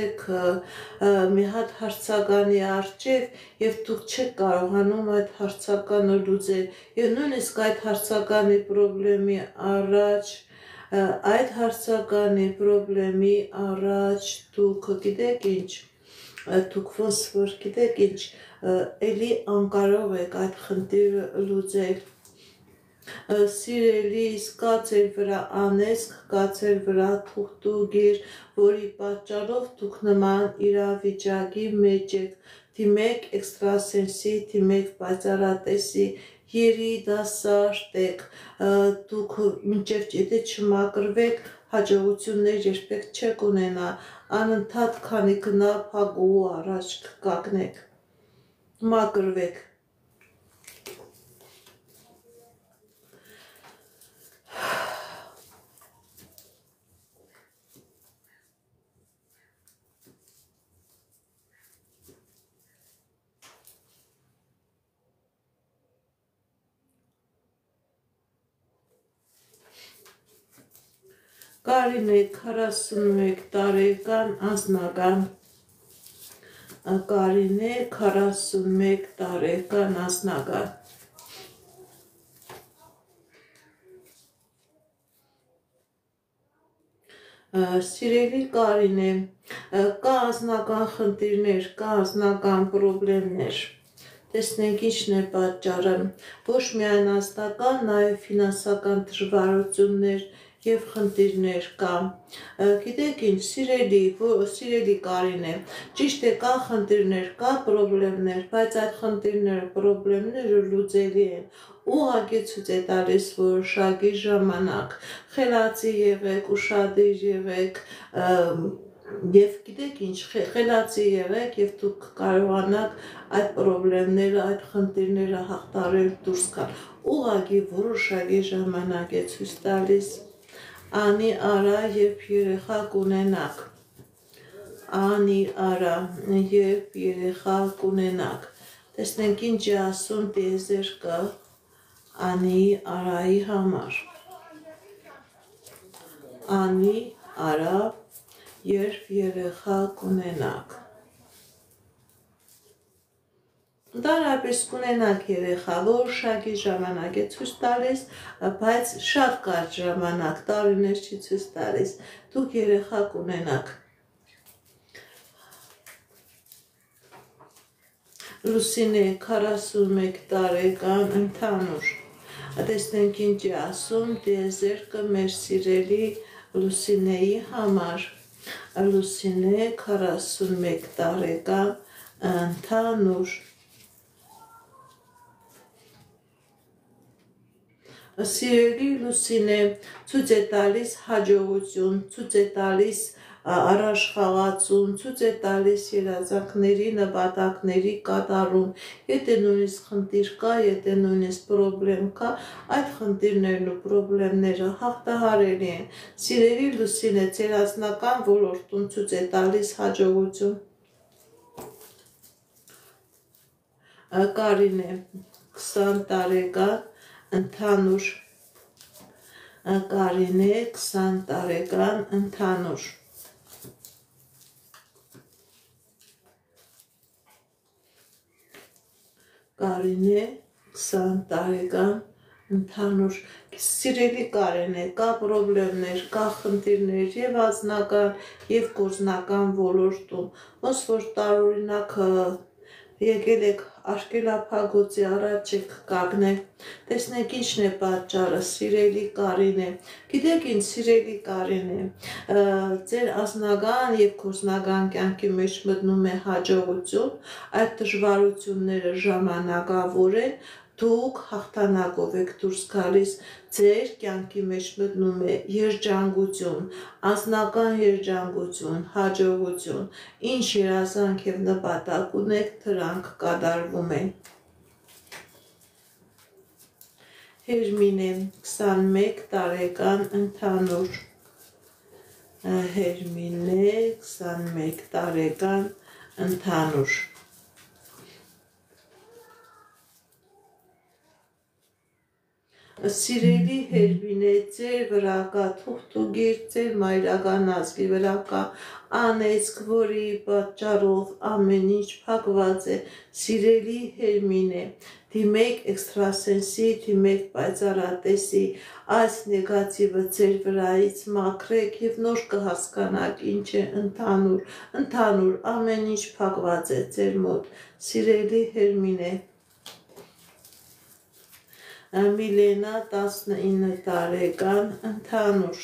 մի հատ հարցականի առջև և դուք չեք կարողանում այդ հարցականը լուծել և նույնիսկ այդ հարցականի պրոբլեմի առաջ դուք գիտեք ինչ, դուք ոնց որ գիտեք ինչ, էլի անկարող եք այդ խնդիրը լուծել, սիրելիս կա ձեր վրա անեծք, կա ձեր վրա թուղթուգիր, որի պատճառով դուք նման իրավիճակի մեջ եք, դիմեք էքստրասենսի, դիմեք պայծառատեսի, երիտասարդ եք, դուք մինչև եթե չմաքրվեք, հաջողություններ երբեք չեք ունենա, անընդհատ քանի գնա փակուղու առաջ կկանգնեք, մաքրվեք։ Կարինե 41 տարեկան անձնական, Կարինե 41 տարեկան անձնական Սիրելի Կարինե, կա անձնական խնդիրներ, կա անձնական պրոբլեմներ, տեսնենք ինչն է պատճառը, ոչ միայն անձնական, նաև ֆինանսական դժվարություններ և խնդիրներ կա, գիտեք ինչ, սիրելի Կարինե, ճիշտ է կա խնդիրներ, կա պրոբլեմներ, բայց այդ խնդիրները, պրոբլեմները լուծելի են, ուղղակի ցույց է տալիս որոշակի ժամանակ, խելացի եղեք, ուշադիր եղեք, և գիտեք ինչ, խելացի եղեք և դուք կարողանաք այդ պրոբլեմները, այդ խնդիրները հաղթարել դուրս գալ, ուղղակի որոշակի ժամանակ է ցույց տալիս, անի արա, երբ երեխա կունենաք, անի արա, երբ երեխա կունենաք, տեսնենք ինչ է ասում տիեզերքը անի արայի համար, անի արա, երբ երեխա կունենաք, ընդհանրապես կունենաք երեխա, որոշակի ժամանակ է ցույց տալիս, բայց շատ կարճ ժամանակ, տարիներ չի ցույց տալիս, դուք երեխա կունենաք, Լուսինե 41 տարեկան ընդհանուր, տեսնենք ինչ է ասում տիեզերքը մեր սիրելի Լուսինեի համար, Լուսինե 41 տարեկան ընդհանուր, Սիրելի Լուսինե, ցույց է տալիս հաջողություն, ցույց է տալիս առաջխաղացում, ցույց է տալիս երազանքների, նպատակների կատարում, եթե նույնիսկ խնդիր կա, եթե նույնիսկ պրոբլեմ կա, այդ խնդիրներն ու պրոբլեմները հաղթահարելի են, սիրելի Լուսինե, ձեր անձնական ոլորտում ցույց է տալիս հաջողություն, Կարինե 20 տարեկան ընդհանուր, Կարինե 20 տարեկան ընդհանուր, Կարինե 20 տարեկան ընդհանուր, սիրելի Կարինե, կա պրոբլեմներ, կա խնդիրներ և անձնական և գործնական ոլորտում, ոնց որ տարօրինակ եկել եք աշկելափակոցի առաջ եք կանգնել, տեսնենք ինչն է պատճառը, սիրելի Կարինե, գիտեք ինչ, սիրելի Կարինե, ձեր անձնական և գործնական կյանքի մեջ մտնում է հաջողություն, այդ դժվարությունները ժամանակավոր են, դուք հաղթանակով եք դուրս գալիս, ձեր կյանքի մեջ մտնում է երջանկություն, անձնական երջանկություն, հաջողություն, ինչ երազանք և նպատակ ունեք, դրանք կատարվում են, Հերմինե 21 տարեկան ընդհանուր, Հերմինե 21 տարեկան ընդհանուր, Սիրելի Հերմինե, ձեր վրա կա թուղթուգիր, ձեր մայրական ազգի վրա կա անեծք, որի պատճառով ամեն ինչ փակված է, սիրելի Հերմինե, դիմեք էքստրասենսի, դիմեք պայծառատեսի, այս նեգատիվը ձեր վրայից մաքրեք և նոր կհասկանաք ինչ է ընդհանուր, ամեն ինչ փակված է ձեր մոտ, սիրելի Հերմինե, Միլենա 19 տարեկան ընդհանուր,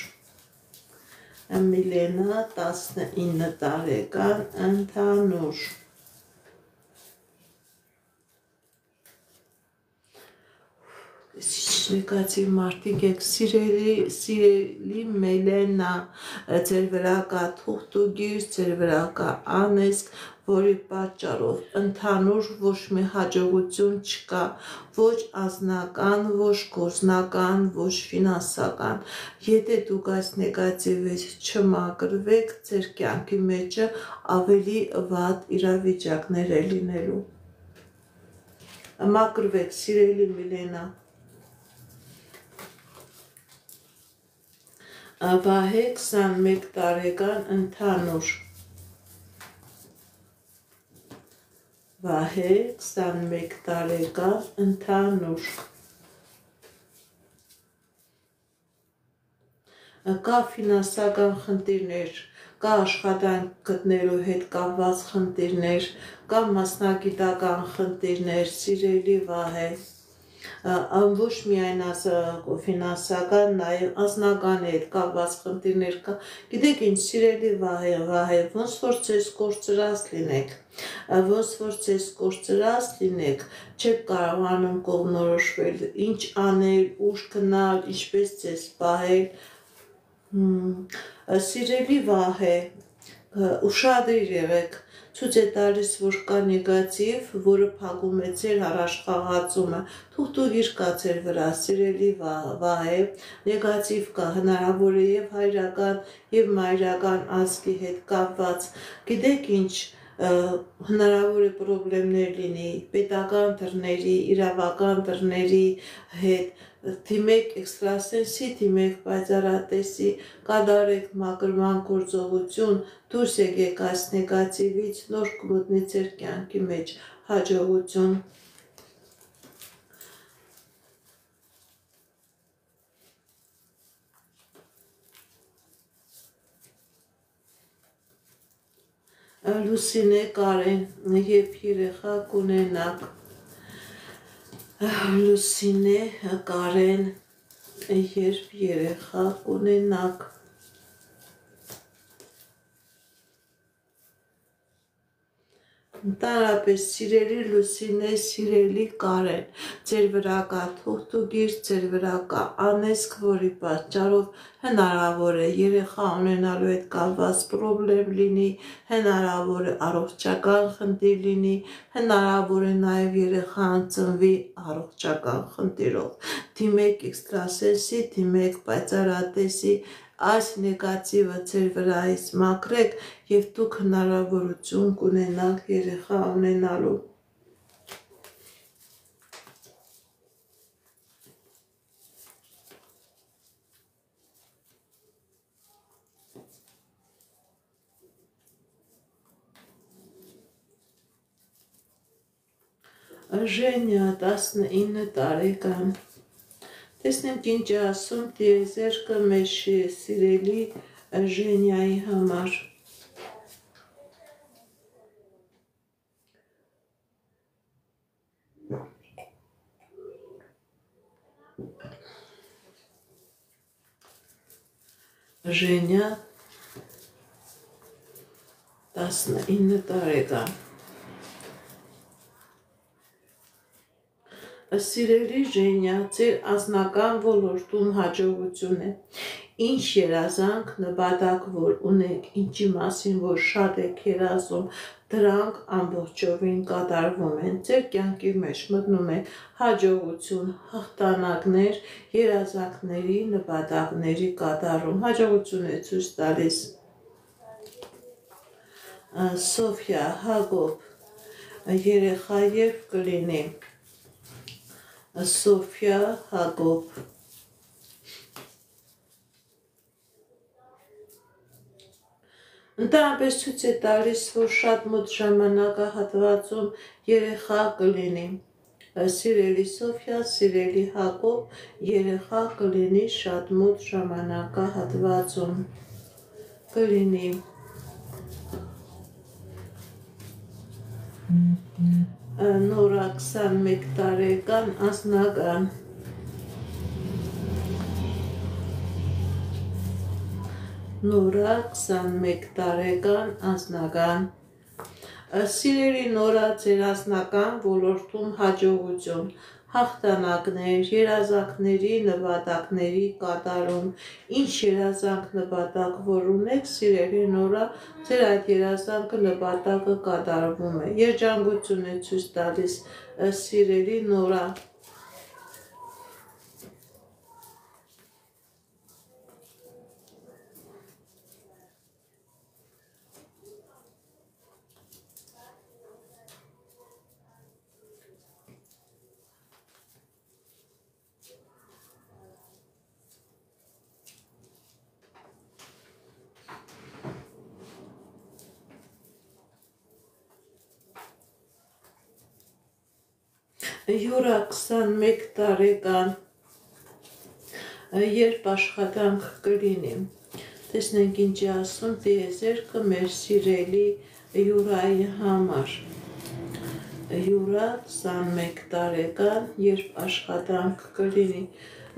Միլենա 19 տարեկան ընդհանուր, Նեգատիվ մարդիկ եք, սիրելի Միլենա, ձեր վրա կա թուղթուգիր, ձեր վրա կա անեծք, որի պատճառով ընդհանուր ոչ մի հաջողություն չկա, ոչ անձնական, ոչ գործնական, ոչ ֆինանսական, եթե դուք այս նեգատիվից չմաքրվեք, ձեր կյանքի մեջը ավելի վատ իրավիճակներ է լինելու, մաքրվեք, սիրելի Միլենա, Վահե 21 տարեկան ընդհանուր, Վահե 21 տարեկան ընդհանուր կա ֆինանսական խնդիրներ, կա աշխատանք գտնելու հետ կապված խնդիրներ, կա մասնագիտական խնդիրներ, սիրելի Վահե, ոչ միայն ֆինանսական, նաև անձնական հետ կապված խնդիրներ կա։ Գիտեք ինչ, սիրելի Վահե, ոնց որ ցես կորցրած լինեք, ոնց որ ցես կորցրած լինեք, չեք կարողանում կողմնորոշվել, ինչ անել, ուր գնալ, ինչպես ցես պահել։ Սիրելի Վահե, ուշադիր եղեք, ցույց է տալիս, որ կա նեգատիվ, որը փակում է ձեր առաջխաղացումը, թուղթուղիր կա ձեր վրա, սիրելի Վահե, նեգատիվ կա, հնարավոր է եւ հայրական եւ մայրական ազգի հետ կապված, գիտեք ինչ, հնարավոր է պրոբլեմներ լինի պետական դռների, իրավական դռների հետ, թիմեք էքստրասենսի, թիմեք պայծառատեսի, կատարեք մաքրման գործողություն, դուրս եկեք այս նեգատիվից, նոր կմտնի ձեր կյանքի մեջ հաջողություն։ Լուսինե Կարեն եւ երեխա կունենաք։ Լուսինե Կարեն երբ երեխա կունենաք։ Ընդհանրապես սիրելի Լուսինե, սիրելի Կարեն, ձեր վրա կա թուղթուղիր, ձեր վրա կա անեզք, որի պատճառով հնարավոր է երեխա ունենալու հետ կապված պրոբլեմ լինի, հնարավոր է առողջական խնդիր լինի, հնարավոր է նաև երեխան ծնվի առողջական խնդիրով։ Դիմեք էքստրասենսի, դիմեք պայծառատեսի, այս նեգատիվը ձեր վրայից մաքրեք եւ դուք հնարավորություն կունենաք երեխա ունենալու։ Ժենյա 19 տարեկան։ Տեսնենք ինչ է ասում տիեզերքը մեր սիրելի Ժենյայի համար։ Ժենյա 19 տարեկան։ Սիրելի Ժենյա, ձեր անձնական ոլորտում հաջողություն է։ Ինչ երազանք, նպատակ, որ ունեք, ինչի մասին, որ շատ եք երազում, դրանք ամբողջովին կատարվում են։ Ձեր կյանքի մեջ մտնում է հաջողություն, հաղթանակներ, երազանքների, նպատակների կատարում։ Հաջողություն է ցույց տալիս։ Սոֆիա, Հակոբ, երեխա երբ կլինի։ Սոֆիա, Հակոբ։ Ընդհանրապես ցույց է տալիս, որ շատ մոտ ժամանակահատվածում երեխա կլինի։ Սիրելի Սոֆիա, սիրելի Հակոբ, երեխա կլինի շատ մոտ ժամանակահատվածում։ Կլինի։ Նորա 21 տարեկան անձնական։ Նորա 21 տարեկան անձնական։ Սիրելի Նորա, ձեր անձնական ոլորտում հաջողություն, հաղթանակներ, երազանքների, նպատակների կատարում, ինչ երազանք նպատակ որ ունեք, սիրելի Նորա, ձեր այդ երազանքը նպատակը կատարվում է, երջանկություն է ցույց տալիս, սիրելի Նորա։ Յուրա 21 տարեկան երբ աշխատանք կլինի։ Տեսնենք ինչ է ասում տիեզերքը մեր սիրելի Յուրայի համար։ Յուրա 21 տարեկան երբ աշխատանք կլինի։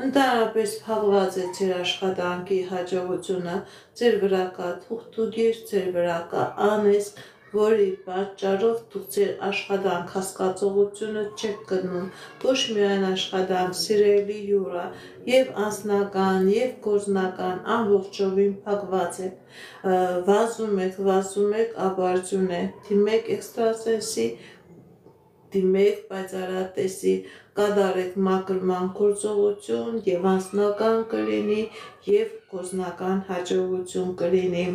Ընդհանրապես փակված է ձեր աշխատանքի հաջողությունը, ձեր վրա կա թուղթուգիր, ձեր վրա կա անեզք, որի պատճառով դուք ձեր աշխատանք հասկացողությունը չեք գտնում, ոչ միայն աշխատանք, սիրելի Յուրա, եւ անձնական, եւ գործնական ամբողջովին փակված եք, վազում եք, ապարդյուն է, դիմեք էքստրասենսի, դիմեք պայծառատեսի, կատարեք մաքրման գործողություն եւ անձնական կլինի եւ գործնական հաջողություն կլինի։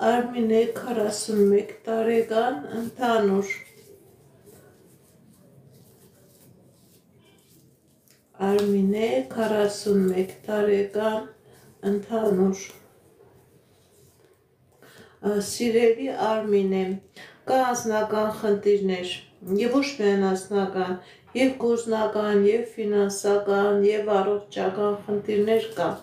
Արմինե 41 տարեկան ընդհանուր Արմինե 41 տարեկան ընդհանուր Սիրելի Արմինե, կա անձնական խնդիրներ եւ ոչ միայն անձնական, եւ գործնական, եւ ֆինանսական, եւ առողջական խնդիրներ կա։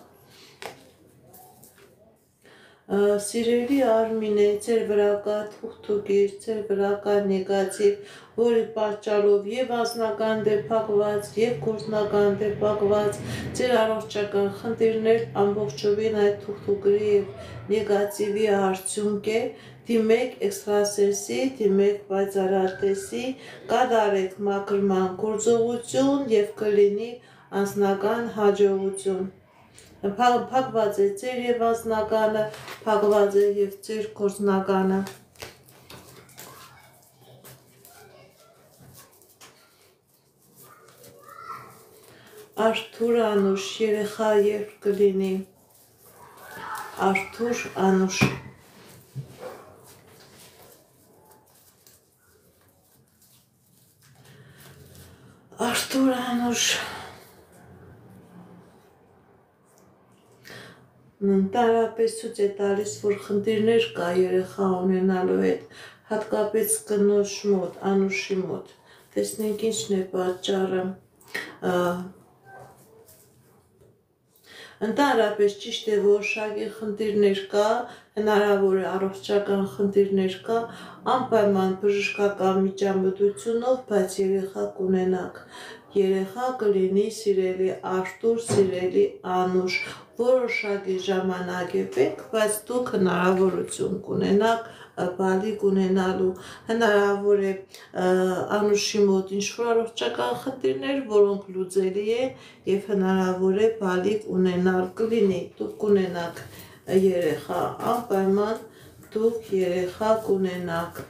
Սիրելի Արմինե, ձեր վրա կա թուղթուգիր, ձեր վրա կա նեգատիվ, որի պատճառով եւ անձնական դեպակված, եւ գործնական դեպակված, ձեր առողջական խնդիրներ ամբողջովին այդ թուղթուգրի եւ նեգատիվի արդյունք է, դիմեք էքստրասենսի, դիմեք պայծառատեսի, կատարեք մաքրման գործողություն եւ կլինի անձնական հաջողություն։ Փակված է ձեր եւ անձնականը, փակված է եւ ձեր գործնականը։ Արթուր Անուշ, երեխա երբ կլինի։ Արթուր Անուշ Արթուր Անուշ Ընդհանրապես ցույց է տալիս, որ խնդիրներ կա երեխա ունենալու հետ, հատկապես կնոջ մոտ, Անուշի մոտ։ Տեսնենք ինչն է պատճառը։ Ընդհանրապես ճիշտ է, որոշակի խնդիրներ կա, հնարավոր է առողջական խնդիրներ կա, անպայման բժշկական միջամտությունով, բայց երեխա կունենաք։ Երեխա կլինի սիրելի Արթուր, սիրելի Անուշ, որոշակի ժամանակ է պետք, բայց դուք հնարավորություն կունենաք բալիկ ունենալու, հնարավոր է Անուշի մոտ ինչ-որ առողջական խնդիրներ, որոնք լուծելի են եւ հնարավոր է բալիկ ունենալ կլինի, դուք կունենաք երեխա, անպայման դուք երեխա կունենաք։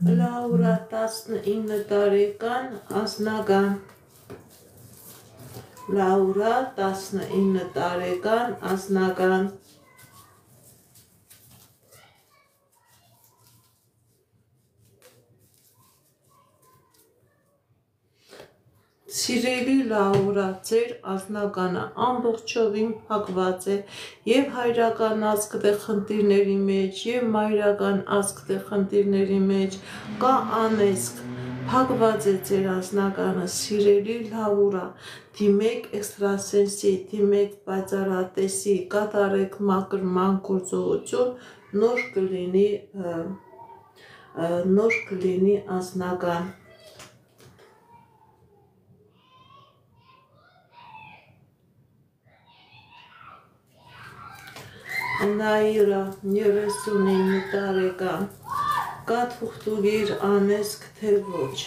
Լաուրա 19 տարեկան անձնական Լաուրա 19 տարեկան անձնական Սիրելի Լաուրա, ձեր անձնականը ամբողջովին փակված է եւ հայրական ազգ խնդիրների մեջ եւ մայրական ազգ խնդիրների մեջ կա անեզք, փակված է ձեր անձնականը, սիրելի լավուրա, դիմեք էքստրասենսի, դիմեք պայծառատեսի, կատարեք մաքրման գործողություն, նոր կլինի անձնական։ Նաիրա 39 տարեկան, կա թուղթուգիր անեսք թե ոչ։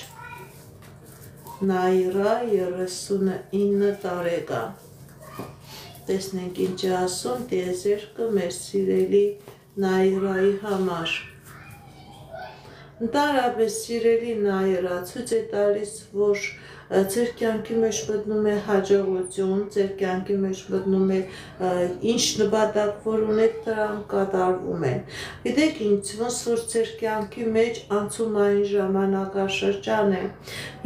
Նաիրա 39 տարեկան, տեսնենք ինչ է ասում տիեզերքը մեր սիրելի Նաիրայի համար։ Ընդհանրապես սիրելի Նաիրա, ցույց է տալիս, որ ձեր կյանքի մեջ մտնում է հաջողություն, ձեր կյանքի մեջ մտնում է ինչ նպատակ, որ ունեք, դրանք կատարվում են։ Գիտեք ինչ, ոնց որ ձեր կյանքի մեջ անցումային ժամանակաշրջան է։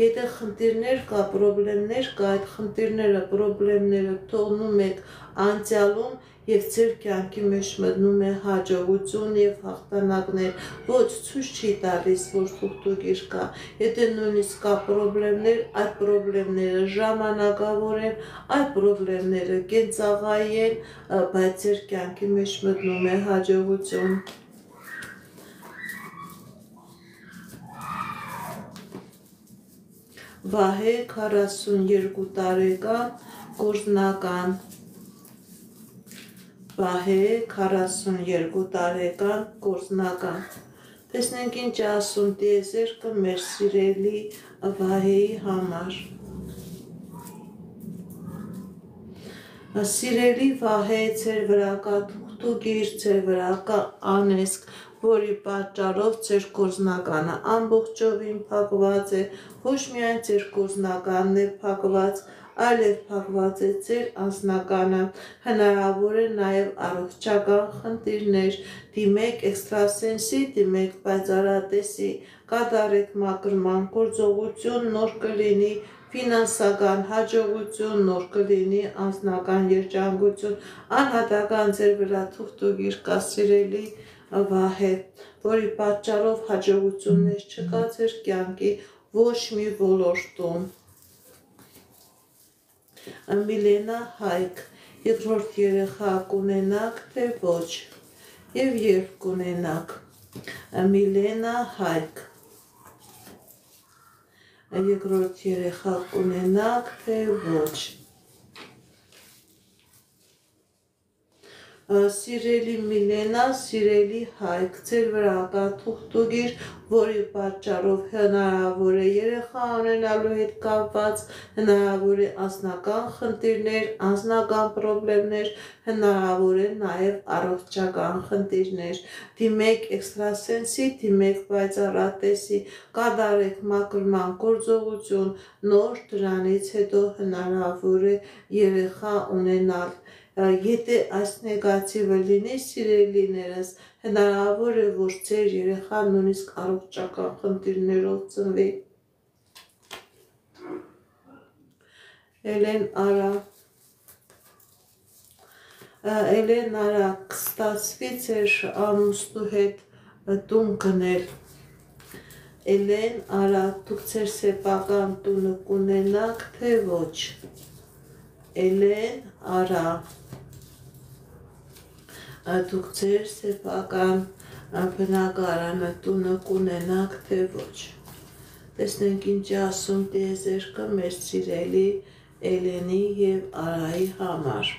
Եթե խնդիրներ կա, պրոբլեմներ կա, այդ խնդիրները, պրոբլեմները թողնում եք անցյալում և ձեր կյանքի մեջ մտնում է հաջողություն և հաղթանակներ, ոչ ցույց չի տալիս, որ թուղթուգիր կա, եթե նույնիսկ կա պրոբլեմներ, այդ պրոբլեմները ժամանակավոր են, այդ պրոբլեմները կենցաղայի են, բայց ձեր կյանքի մեջ մտնում է հաջողություն։ Վահե 42 տարեկան, գործնական, Վահե 42 տարեկան, գործնական, տեսնենք ինչ ասում տիեզերքը մեր սիրելի Վահեի համար։ Սիրելի Վահե, ձեր վրա կա թուղթուգիր, ձեր վրա կա անեսք, որի պատճառով ձեր գործնականը ամբողջովին փակված է, ոչ միայն ձեր գործնականն է փակված, այլև փակված է ձեր անձնականը, հնարավոր է նաև առողջական խնդիրներ, դիմեք էքստրասենսի, դիմեք պայծառատեսի, կատարեք մաքրման գործողություն, նոր կլինի ֆինանսական հաջողություն, նոր կլինի անձնական երջանկություն, անհատական ձեր վրա թուղթուգիր կա սիրելի Վահե, որի պատճառով հաջողություններ չկա ձեր կյանքի ոչ մի ոլորտում։ Միլենա Հայկ, երկրորդ երեխա կունենաք թե ոչ, և երբ կունենաք։ Միլենա Հայկ, երկրորդ երեխա կունենաք թե ոչ։ Սիրելի Միլենա, սիրելի Հայկ, ձեր վրա կա թուղթուգիր, որի պատճառով հնարավոր է երեխա ունենալու հետ կապված, հնարավոր է անձնական խնդիրներ, անձնական պրոբլեմներ, հնարավոր է նաև առողջական խնդիրներ։ Դիմեք էքստրասենսի, դիմեք պայծառատեսի, կատարեք մաքրման գործողություն, նոր դրանից հետո հնարավոր է երեխա ունենալ։ Եթե այս նեգատիվը լինի, սիրելիներս, հնարավոր է, որ ձեր երեխան նույնիսկ առողջական խնդիրներով ծնվի։ Էլեն արա, կստացվի ձեր ամուսնու հետ տուն գնել։ Էլեն արա, դուք ձեր սեփական տունը կունենաք թե ոչ։ Էլեն արա, դուք ձեր սեփական բնակարանը տունը կունենաք թե ոչ։ Տեսնենք ինչ է ասում տիեզերքը մեր սիրելի Էլենի և Արայի համար։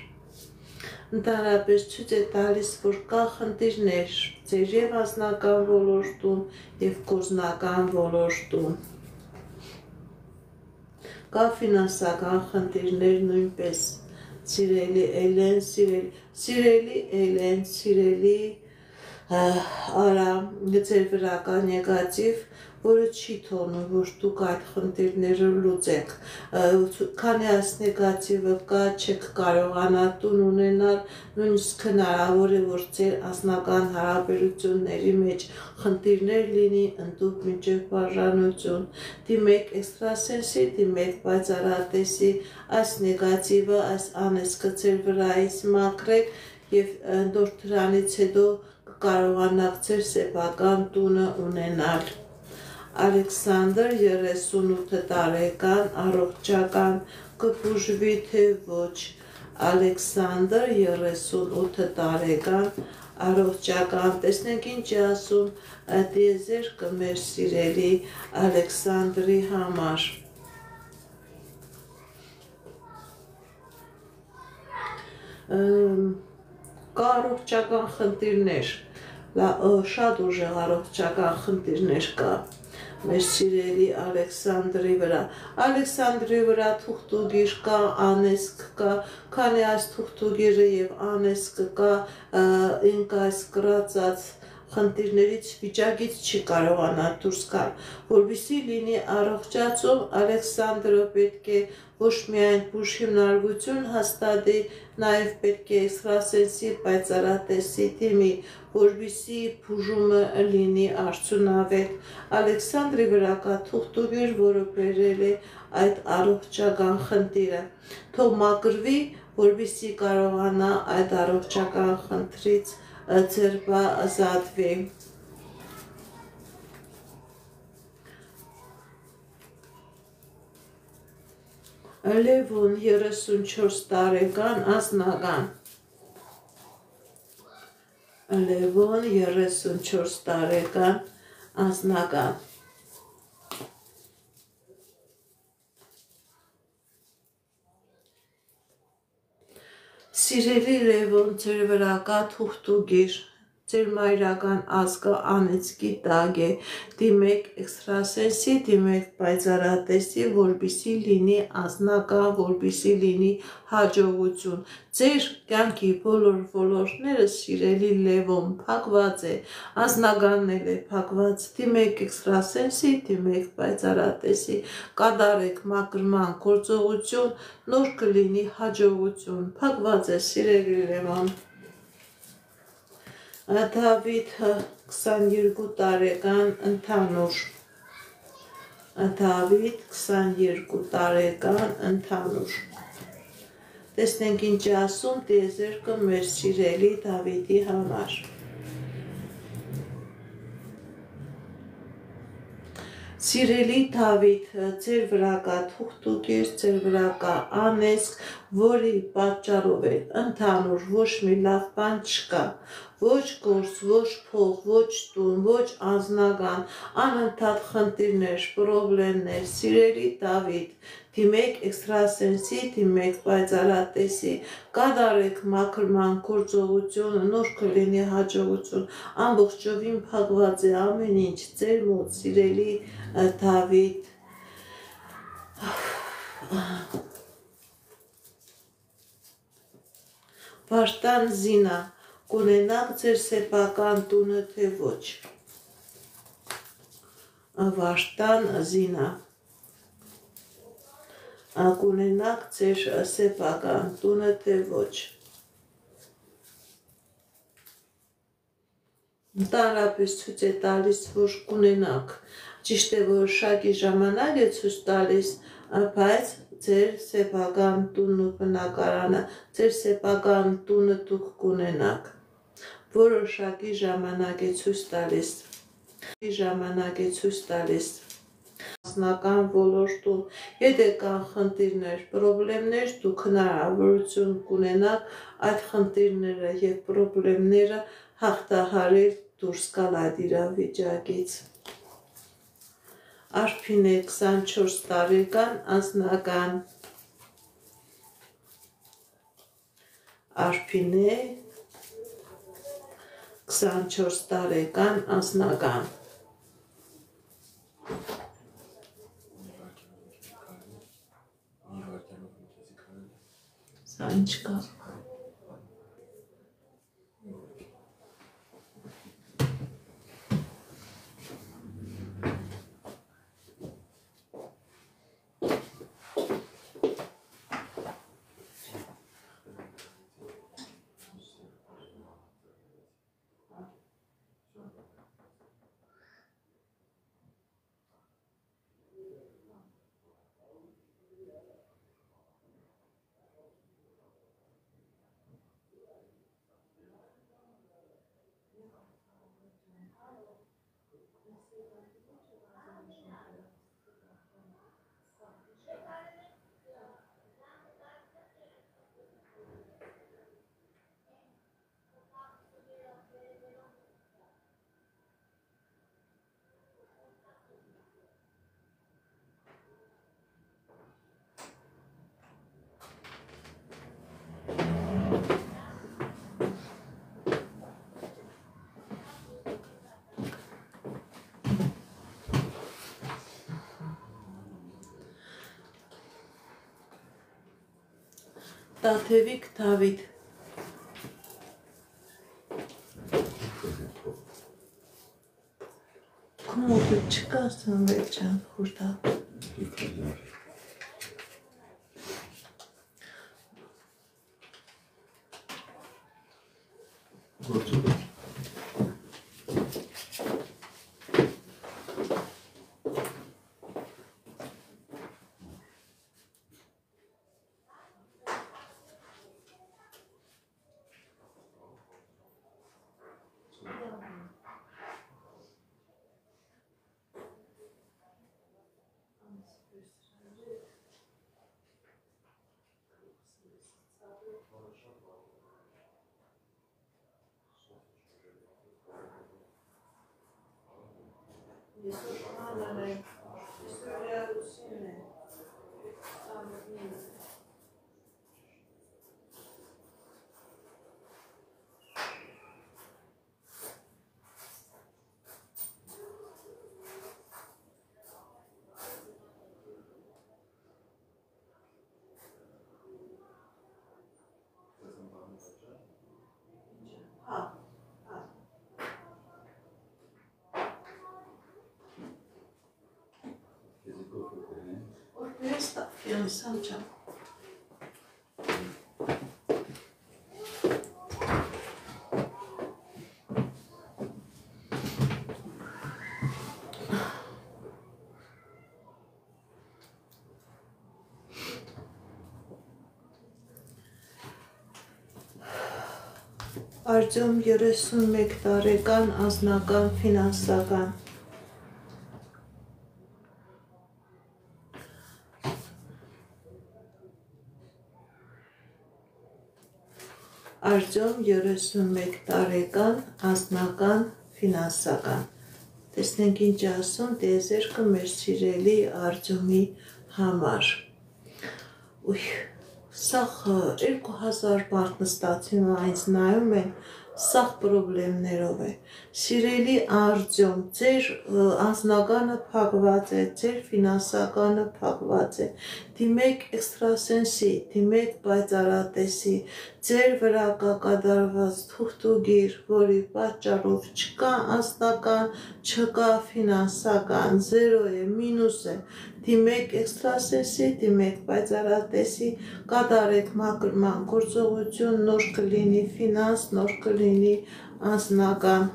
Ընդհանրապես ցույց է տալիս, որ կա խնդիրներ ձեր և անձնական ոլորտում, և գործնական ոլորտում։ Կա ֆինանսական խնդիրներ նույնպես։ Սիրելի Էլեն, սիրելի Էլեն, սիրելի Արա, ձեր վրա կա նեգատիվ, որը չի թողնում, որ դուք այդ խնդիրները լուծեք։ Քանի այս նեգատիվը կա, չեք կարողանա տուն ունենալ, նույնիսկ հնարավոր է, որ ձեր անձնական հարաբերությունների մեջ խնդիրներ լինի, ընդդուք մինչև բաժանություն։ Դիմեք էքստրասենսի, դիմեք պայծառատեսի, այս նեգատիվը, այս անեծքը ձեր վրայից մաքրեք և նոր դրանից հետո կկարողանաք ձեր սեփական տունը ունենալ։ Ալեքսանդր 38 տարեկան առողջական կբուժվի թե ոչ։ Ալեքսանդր 38 տարեկան առողջական, տեսնենք ինչ է ասում տիեզերքը մեր սիրելի Ալեքսանդրի համար։ Կա առողջական խնդիրներ, շատ ուժեղ առողջական խնդիրներ կա մեր սիրելի Ալեքսանդրի վրա։ Ալեքսանդրի վրա թուղթուգիր կա, անեծք կա, քանի այս թուղթուգիրը եւ անեծքը կա, ինք այս կրածած խնդիրներից վիճակից չի կարողանա դուրս գալ, որպեսզի լինի առողջացում, Ալեքսանդրը պետք է ոչ միայն բուժ հիմնարկություն հաստատի, նաև պետք է էքստրասենսի պայծառատեսի թիմի, որպեսզի բուժումը լինի արդյունավետ։ Ալեքսանդրի վրա կա թուղթուգիր, որը բերել է այդ առողջական խնդիրը։ Թող մաքրվի, որպեսզի կարողանա այդ առողջական խնդրից ձերբազատվի։ Լևոն 34 տարեկան անձնական։ Լևոն 34 տարեկան անձնական։ Սիրելի Լևոն, ձեր վրա կա թուղթուգիր, ձեր մայրական ազգը անեծքի տակ է, դիմեք էքստրասենսի, դիմեք պայծառատեսի, որպեսզի լինի անձնական, որպեսզի լինի հաջողություն։ Ձեր կյանքի բոլոր ոլորտները, սիրելի Լևոն, փակված է, անձնականն էլ է փակված, դիմեք էքստրասենսի, դիմեք պայծառատեսի, կատարեք մաքրման գործողություն, նոր կլինի հաջողություն, փակված է, սիրելի Լևոն։ Դավիթ 22 տարեկան ընդհանուր։ Դավիթ 22 տարեկան ընդհանուր։ Տեսնենք ինչ է ասում տիեզերքը մեր սիրելի Դավիթի համար։ Սիրելի Դավիթ, ձեր վրա կա թուղթուգիր, ձեր վրա կա անեծք, որի պատճառով է ընդհանուր ոչ մի լավ բան չկա, ոչ գործ, ոչ փող, ոչ տուն, ոչ անձնական, անընդհատ խնդիրներ, պրոբլեմներ, սիրելի Դավիթ, դիմեք էքստրասենսի, դիմեք պայծառատեսի, կատարեք մաքրման գործողությունը, նոր կլինի հաջողություն, ամբողջովին փակված է ամեն ինչ ձեր մոտ, սիրելի Դավիթ։ Վարդան Զինա, կունենաք ձեր սեփական տունը թե ոչ։ Վարդան Զինա, կունենաք ձեր սեփական տունը թե ոչ։ Ընդհանրապես ցույց է տալիս, որ կունենաք, ճիշտ է, որոշակի ժամանակ է ցույց տալիս, բայց ձեր սեփական տունն ու բնակարանը, ձեր սեփական տունը դուք կունենաք, որոշակի ժամանակ է ցույց տալիս, անձնական ոլորտում, եթե կան խնդիրներ, պրոբլեմներ, դուք հնարավորություն կունենաք այդ խնդիրները և պրոբլեմները հաղթահարել, դուրս գալ այդ իրավիճակից։ Արփինե 24 տարեկան անձնական։ Արփինե 24 տարեկան անձնական։ Սա ինչ կա։ Տաթևիկ Դավիթ Կոմոդը չկա Սամվել ջան, խորտա Արտյոմ 31 տարեկան անձնական ֆինանսական Արտյոմ 31 տարեկան անձնական ֆինանսական Տեսնենք ինչ ասում տիեզերքը մեր սիրելի Արտյոմի համար Սաղ 2000 մարդ նստացին այնց նայում են, սաղ պրոբլեմներով է։ Սիրելի Արտյոմ, ձեր անձնականը փակված է, ձեր ֆինանսականը փակված է։ Դիմեք էքստրասենսի, դիմեք պայծառատեսի, ձեր վրա կա կատարված թուղթուգիր, որի պատճառով չկա անձնական, չկա ֆինանսական, զերո է, մինուս է։ Դիմեք էքստրասենսի, դիմեք պայծառատեսի, կատարեք մաքրման գործողություն, նոր կլինի ֆինանս, նոր կլինի անձնական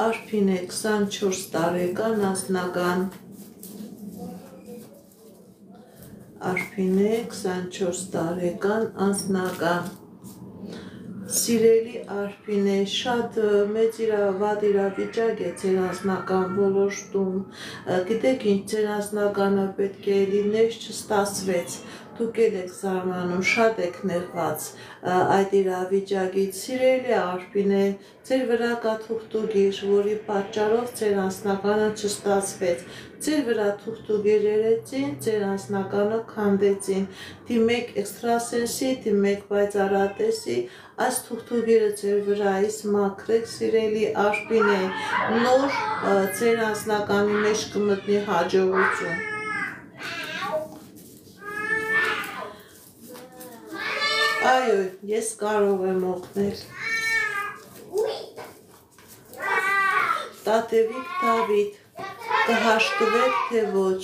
Արփին է 24 տարեկան անձնական Արփին է 24 տարեկան անձնական Սիրելի Արփին է շատ մեծ վատ իրավիճակ է ձեր անձնական ոլորտում գիտեք ինչ ձեր անձնականը պետք է լիներ չստացվեց դուք եք զարմանում շատ եք նեղված այդ իրավիճակից սիրելի Արփին է ձեր վրա կա թուղթուգիր որի պատճառով ձեր անձնականը չստացվեց ձեր վրա թուղթուգիր երեցին ձեր անձնականը քանդեցին դիմեք էքստրասենսի դիմեք պայծառատեսի այս թուղթուգիրը ձեր վրայից մաքրեք սիրելի Արփին է նոր ձեր անձնականի մեջ կմտնի հաջողություն Այո, ես կարող եմ օգնել Տաթևիկ Դավիթ կհաշտվեք թե ոչ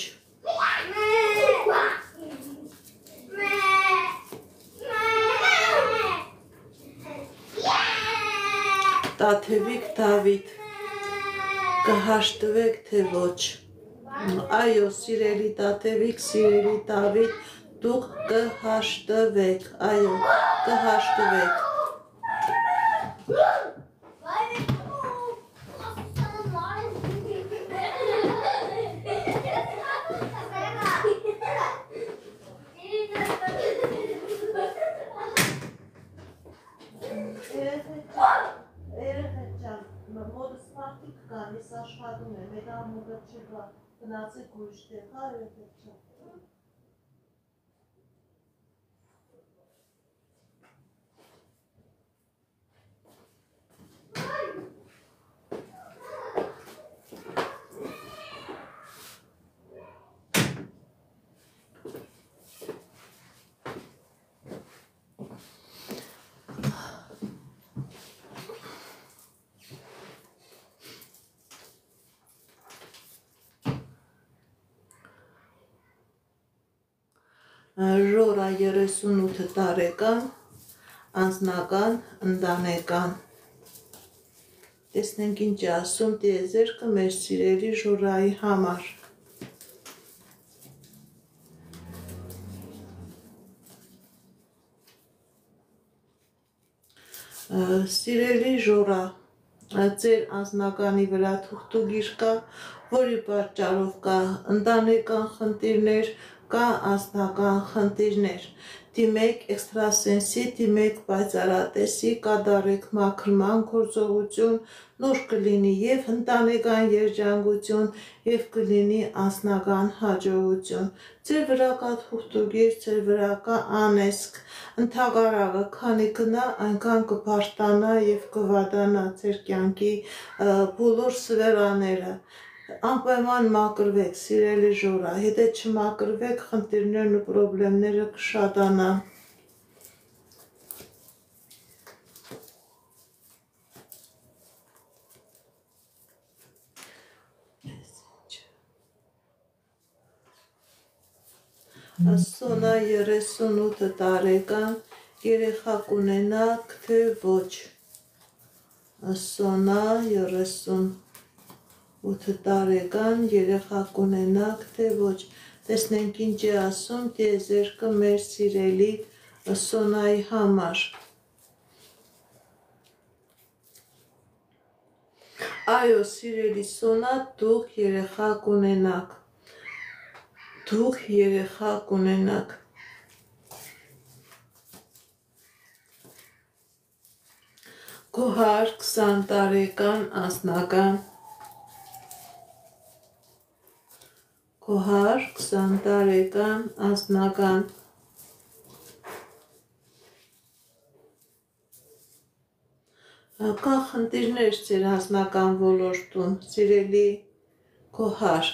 Տաթևիկ Դավիթ կհաշտվեք թե ոչ Այո, սիրելի Տաթևիկ, սիրելի Դավիթ դուք կհաշտվեք Այո, կհաշտվեք Մոդս մարդիկ կան, ես աշխատում եմ, այդ ամուղը չկա, գնացեք ուրիշ տեղ, հա, երեխեք չա։ Ժորա 38 տարեկան, անձնական, ընտանեկան։ Տեսնենք ինչ է ասում տիեզերքը մեր սիրելի Ժորայի համար։ Սիրելի Ժորա, ձեր անձնականի վրա թուղթուգիր կա, որի պատճառով կա ընտանեկան խնդիրներ, կա անձնական խնդիրներ։ Դիմեք էքստրասենսի, դիմեք պայծառատեսի, կատարեք մաքրման գործողություն, նոր կլինի եւ ընտանեկան երջանկություն եւ կլինի անձնական հաջողություն։ Ձեր վրա կա թուղթուգիր, ձեր վրա կա անեսք, ընդհակառակը քանի կնա, այնքան կբարտանա եւ կվատանա ձեր կյանքի բոլոր սվերաները։ Անպայման մաքրվեք, սիրելի Ժորա, եթե չմաքրվեք, խնդիրներն ու պրոբլեմները կշատանան։ Սոնա 38 տարեկան, երեխա կունենաք, թե ոչ։ Սոնա 38 տարեկան, երեխա կունենաք, թե ոչ։ Տեսնենք ինչ է ասում տիեզերքը մեր սիրելի Սոնայի համար։ Այո, սիրելի Սոնա, դուք երեխա կունենաք։ Դուք երեխա կունենաք։ Գոհար 20 տարեկան, անձնական։ Գոհար 20 տարեկան, անձնական։ Կա խնդիրներ ձեր անձնական ոլորտում, սիրելի Գոհար։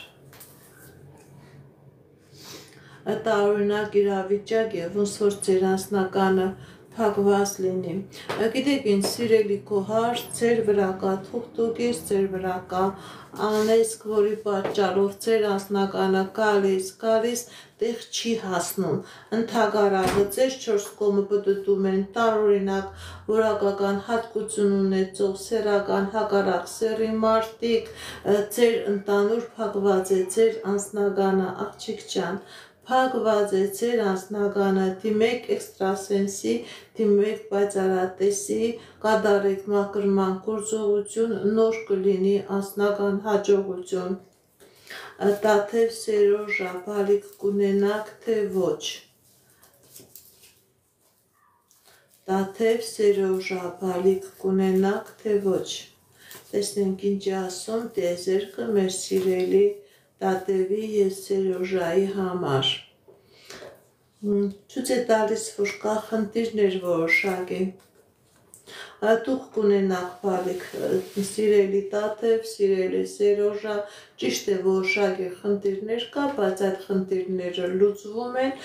Տարօրինակ իրավիճակ է, ոնց որ ձեր անձնականը փակված լինի։ Գիտեք ինչ, սիրելի Գոհար, ձեր վրա կա թուղթուգիր, ձեր վրա կա անեսք, որի պատճառով ձեր անձնականը գալիս, տեղ չի հասնում։ Ընդհակառակը ձեր 4 կողմը պտտում են տարօրինակ որակական հատկություն ունեցող սեռական հակառակ սեռի մարդիկ, ձեր ընդանուր փակված է ձեր անձնականը, աղջիկ ջան, փակված է ձեր անձնականը, դիմեք էքստրասենսի, դիմեք պայծառատեսի, կատարեք մաքրման գործողություն, նոր կլինի անձնական հաջողություն։ Տաթև Սերոժա, բալիկ կունենաք, թե ոչ։ Տաթև Սերոժա, բալիկ կունենաք, թե ոչ։ Տեսնենք ինչ է ասում տիեզերքը մեր սիրելի Տաթևի եւ Սերոժայի համար։ Ցույց է տալիս, որ կա խնդիրներ որոշակի։ Դուք կունենաք բալիկ, սիրելի Տաթև, սիրելի Սերոժա, ճիշտ է որոշակի խնդիրներ կա, բայց այդ խնդիրները լուծվում են,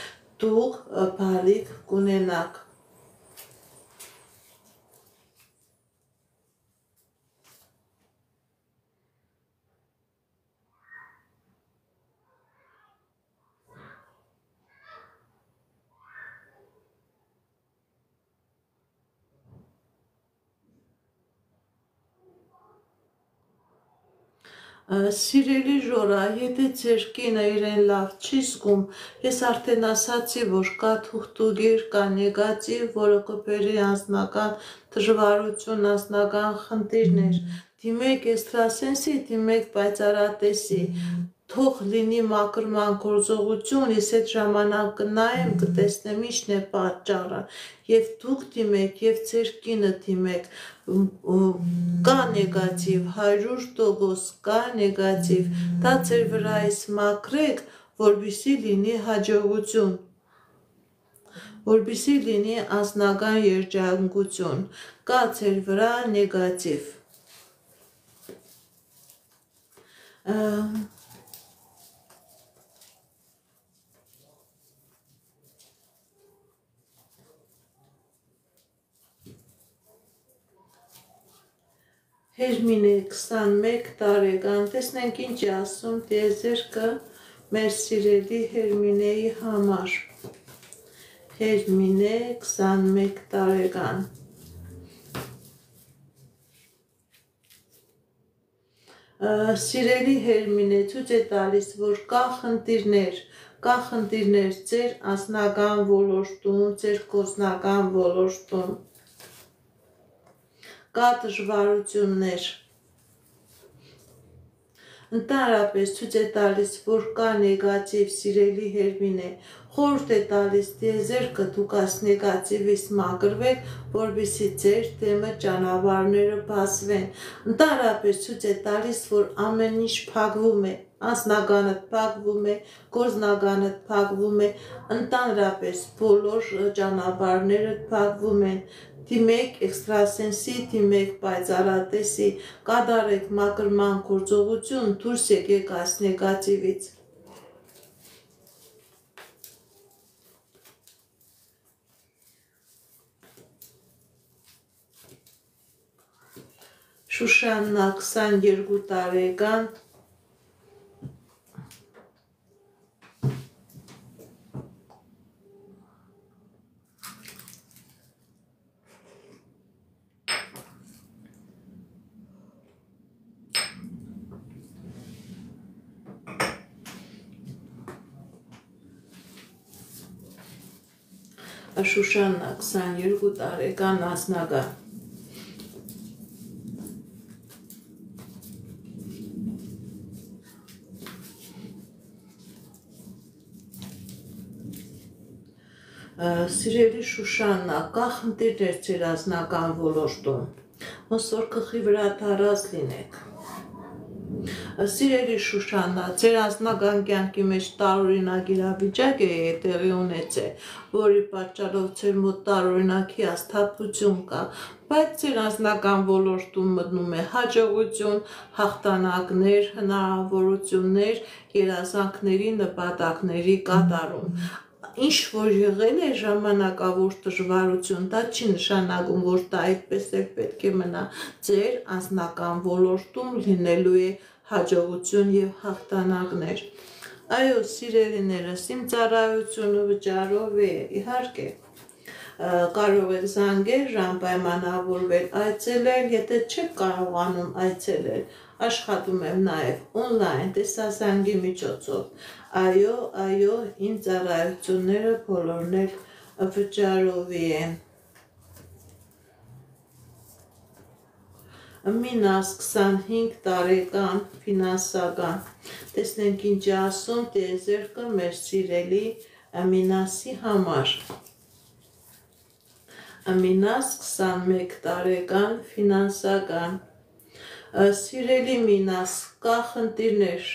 դուք բալիկ կունենաք։ Սիրելի Ժորա, եթե ձեր կինը իրեն լավ չի զգում, ես արդեն ասացի, որ կա թուղթուգիր, կա նեգատիվ, որը կբերի անձնական դժվարություն, անձնական խնդիրներ։ Դիմեք էքստրասենսի, դիմեք պայծառատեսի, թող լինի մաքրման գործողություն, ես այդ ժամանակ կնայեմ, կտեսնեմ ինչն է պատճառը, եւ դուք դիմեք, եւ ձեր կինը դիմեք, կա նեգատիվ, 100% կա նեգատիվ, դա ձեր վրայից մաքրեք, որպեսզի լինի հաջողություն, որպեսզի լինի անձնական երջանկություն, կա ձեր վրա նեգատիվ։ Հերմինե 21 տարեկան, տեսնենք ինչ է ասում տիեզերքը մեր սիրելի Հերմինեի համար։ Հերմինե 21 տարեկան Սիրելի Հերմինե ցույց է տալիս, որ կա խնդիրներ ձեր անձնական ոլորտում, ձեր գործնական ոլորտում, կա դժվարություններ, ընդհանրապես ցույց է տալիս, որ կա նեգատիվ, սիրելի Հերմինե, խորհուրդ է տալիս դիեզերքը դուք այս նեգատիվից մաքրվեք, որպեսզի ձեր դեմը ճանապարհները բացվեն, ընդհանրապես ցույց է տալիս, որ ամեն ինչ փակվում է, անձնականդ փակվում է, գործնականդ փակվում է, ընդհանրապես բոլոր ճանապարհները փակվում են, դիմեք էքստրասենսի, դիմեք պայծառատեսի, կատարեք մաքրման գործողություն, դուրս եկեք այս նեգատիվից։ Շուշաննա 22 տարեկան Շուշաննա 22 տարեկան անձնական Սիրելի Շուշաննա, կա խնդիրներ ձեր անձնական ոլորտում, ոնց որ գլխի վրա դարած լինեք։ Սիրելի Շուշաննա, ձեր անձնական կյանքի մեջ տարօրինակ իրավիճակ է տեղի ունեցել, որի պատճառով ձեր մոտ տարօրինակ հիասթափություն կա, բայց ձեր անձնական ոլորտում մտնում է հաջողություն, հաղթանակներ, հնարավորություններ, երազանքների, նպատակների կատարում։ Ինչ որ եղել է ժամանակավոր դժվարություն, դա չի նշանակում, որ դա այդպես էլ պետք է մնա։ Ձեր անձնական ոլորտում լինելու է հաջողություն եւ հաղթանակներ։ Այո, սիրելիներս, իմ ծառայությունը վճարով է, իհարկե։ Կարող եք զանգել, անպայմանավորվել այցելել, եթե չեք կարողանում այցելել, աշխատում եմ նաև on-line տեսազանգի միջոցով։ Այո, իմ ծառայությունները բոլորն էլ վճարովի են։ Մինաս 25 տարեկան ֆինանսական։ Տեսնենք ինչ է ասում տիեզերքը մեր սիրելի Մինասի համար։ Մինաս 21 տարեկան ֆինանսական։ Սիրելի Մինաս, կա խնդիրներ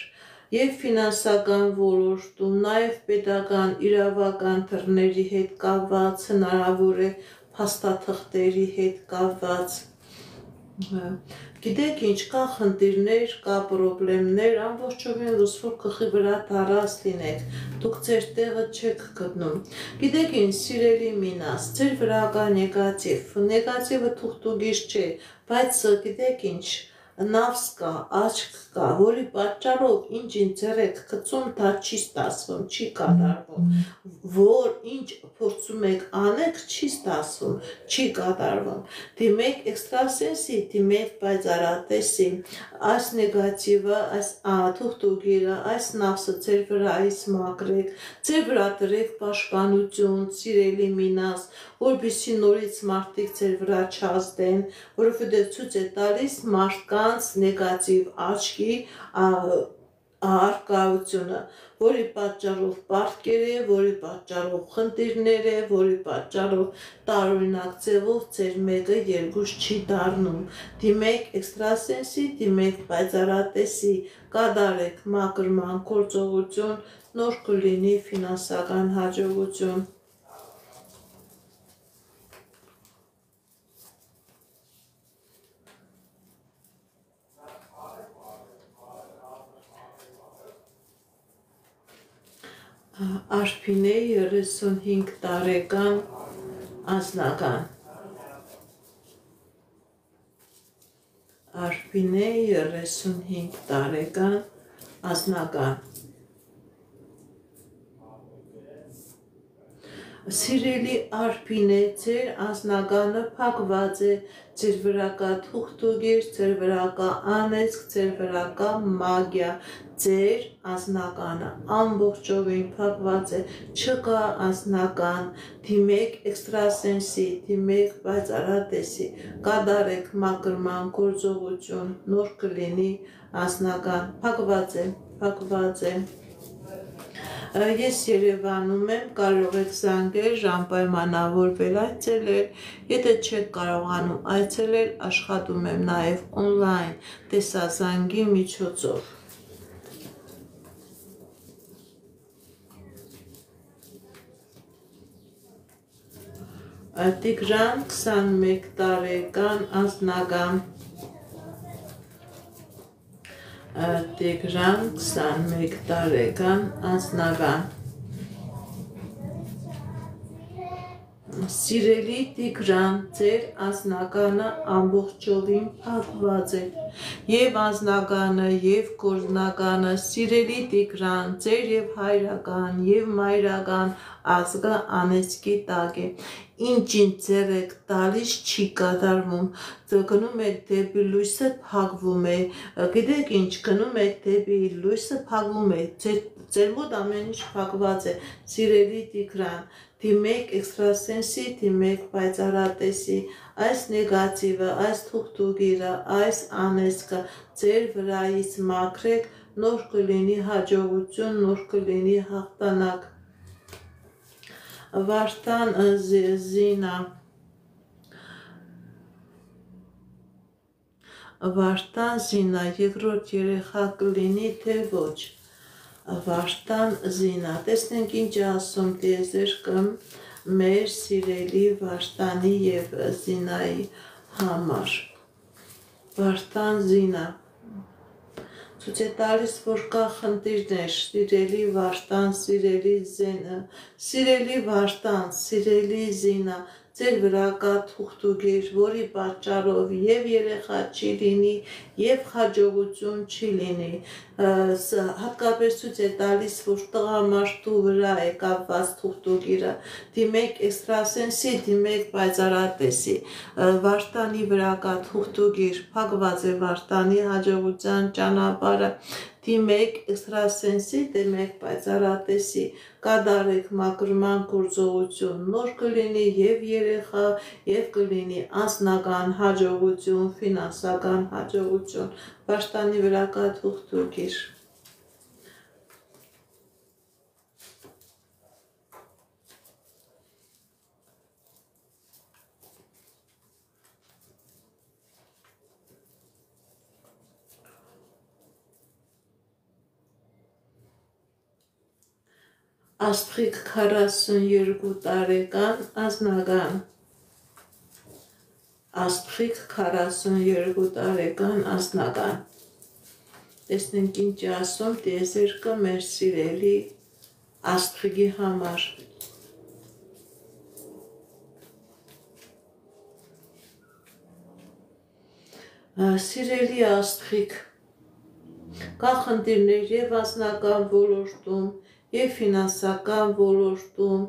եւ ֆինանսական ոլորտում, նաեւ պետական, իրավական թռների հետ կապված, հնարավոր է փաստաթղթերի հետ կապված։ Գիտեք ինչ, կա խնդիրներ, կա պրոբլեմներ, ամբողջովին ոնց որ գլխի վրա դարած լինեք, դուք ձեր տեղը չեք գտնում։ Գիտեք ինչ, սիրելի Մինաս, ձեր վրա կա նեգատիվը թուղթուգիր չէ, բայց գիտեք ինչ, նավս կա, աչք կա, որի պատճառով ինչ ձեռ եք գցում, դա չի ստացվում, չի կատարվում, որ ինչ փորձում եք անեք, չի ստացվում, չի կատարվում։ Դիմեք էքստրասենսի, դիմեք պայծառատեսի, այս նեգատիվը, այս թուղթուգիրը, այս նավսը ձեր վրայից մաքրեք, ձեր վրա դրեք պաշտպանություն, սիրելի Մինաս, որպեսզի նորից մարդիկ ձեր վրա չազդեն, որովհետև ցույց է տալիս մարդկանց նեգատիվ աչքի առկայությունը, որի պատճառով պարտքեր է, որի պատճառով խնդիրներ է, որի պատճառով տարօրինակ ձևով ձեր մեկը երկուս չի դառնում։ Դիմեք էքստրասենսի, դիմեք պայծառատեսի, կատարեք մաքրման գործողություն, նոր կլինի ֆինանսական հաջողություն։ Արփինե 35 տարեկան անձնական։ Արփինե 35 տարեկան անձնական։ Սիրելի արփին է, ձեր անձնականը փակված է, ձեր վրա կա թուղթուգիր, ձեր վրա կա անեծք, ձեր վրա կա մագիա, ձեր անձնականը ամբողջովին փակված է, չկա անձնական, դիմեք էքստրասենսի, դիմեք պայծառատեսի, կատարեք մաքրման գործողություն, նոր կլինի անձնական, փակված է, Ես Երևանում եմ, կարող եք զանգել, ժամպայմանավորվել այցելել, եթե չեք կարողանում այցելել, աշխատում եմ նաև օնլայն տեսազանգի միջոցով։ Տիգրան 21 տարեկան անձնական Տիգրան 21 տարեկան անձնական Սիրելի Տիգրան, ձեր անձնականը ամբողջովին փակված է, եւ անձնականը, եւ գործնականը, սիրելի Տիգրան, ձեր եւ հայրական, եւ մայրական ազգը անեծքի տակ է, ինչ ձեր եք տալիս չի կատարվում, գնում եք դեպի լույսը փակվում է, գիտեք ինչ, գնում եք դեպի լույսը փակվում է, ձեր մոտ ամեն ինչ փակված է, սիրելի Տիգրան, դիմեք էքստրասենսի, դիմեք պայծառատեսի, այս նեգատիվը, այս թուղթուգիրը, այս անեծքը ձեր վրայից մաքրեք, նոր կլինի հաջողություն, նոր կլինի հաղթանակ։ Վարդան Զինա Վարդան Զինա, երկրորդ երեխա կլինի, թե ոչ։ Վարդան Զինա, տեսնենք ինչ ասում տիեզերքը մեր սիրելի Վարդանի եւ Զինայի համար։ Վարդան Զինա, ցույց է տալիս, որ կա խնդիրներ, սիրելի Վարդան, սիրելի Վարդան, սիրելի Զինա, ձեր վրա կա թուղթուգիր, որի պատճառով եւ երեխա չի լինի, եւ հաջողություն չի լինի, հատկապես ցույց է տալիս, որ տղամարդու վրա է կապված թուղթուգիրը, դիմեք էքստրասենսի, դիմեք պայծառատեսի, Վարդանի վրա կա թուղթուգիր, փակված է Վարդանի հաջողության ճանապարհը, դիմեք էքստրասենսի, դիմեք պայծառատեսի, կատարեք մաքրման գործողություն, նոր կլինի եւ երեխա, եւ կլինի անձնական հաջողություն, ֆինանսական հաջողություն, Վարդանի վրա կա թուղթուգիր։ Աստղիկ 42 տարեկան անձնական Աստղիկ 42 տարեկան անձնական Տեսնենք ինչ ասում տիեզերքը մեր սիրելի Աստղիկի համար Սիրելի Աստղիկ կա խնդիրներ եւ անձնական ոլորտում եւ ֆինանսական ոլորտում,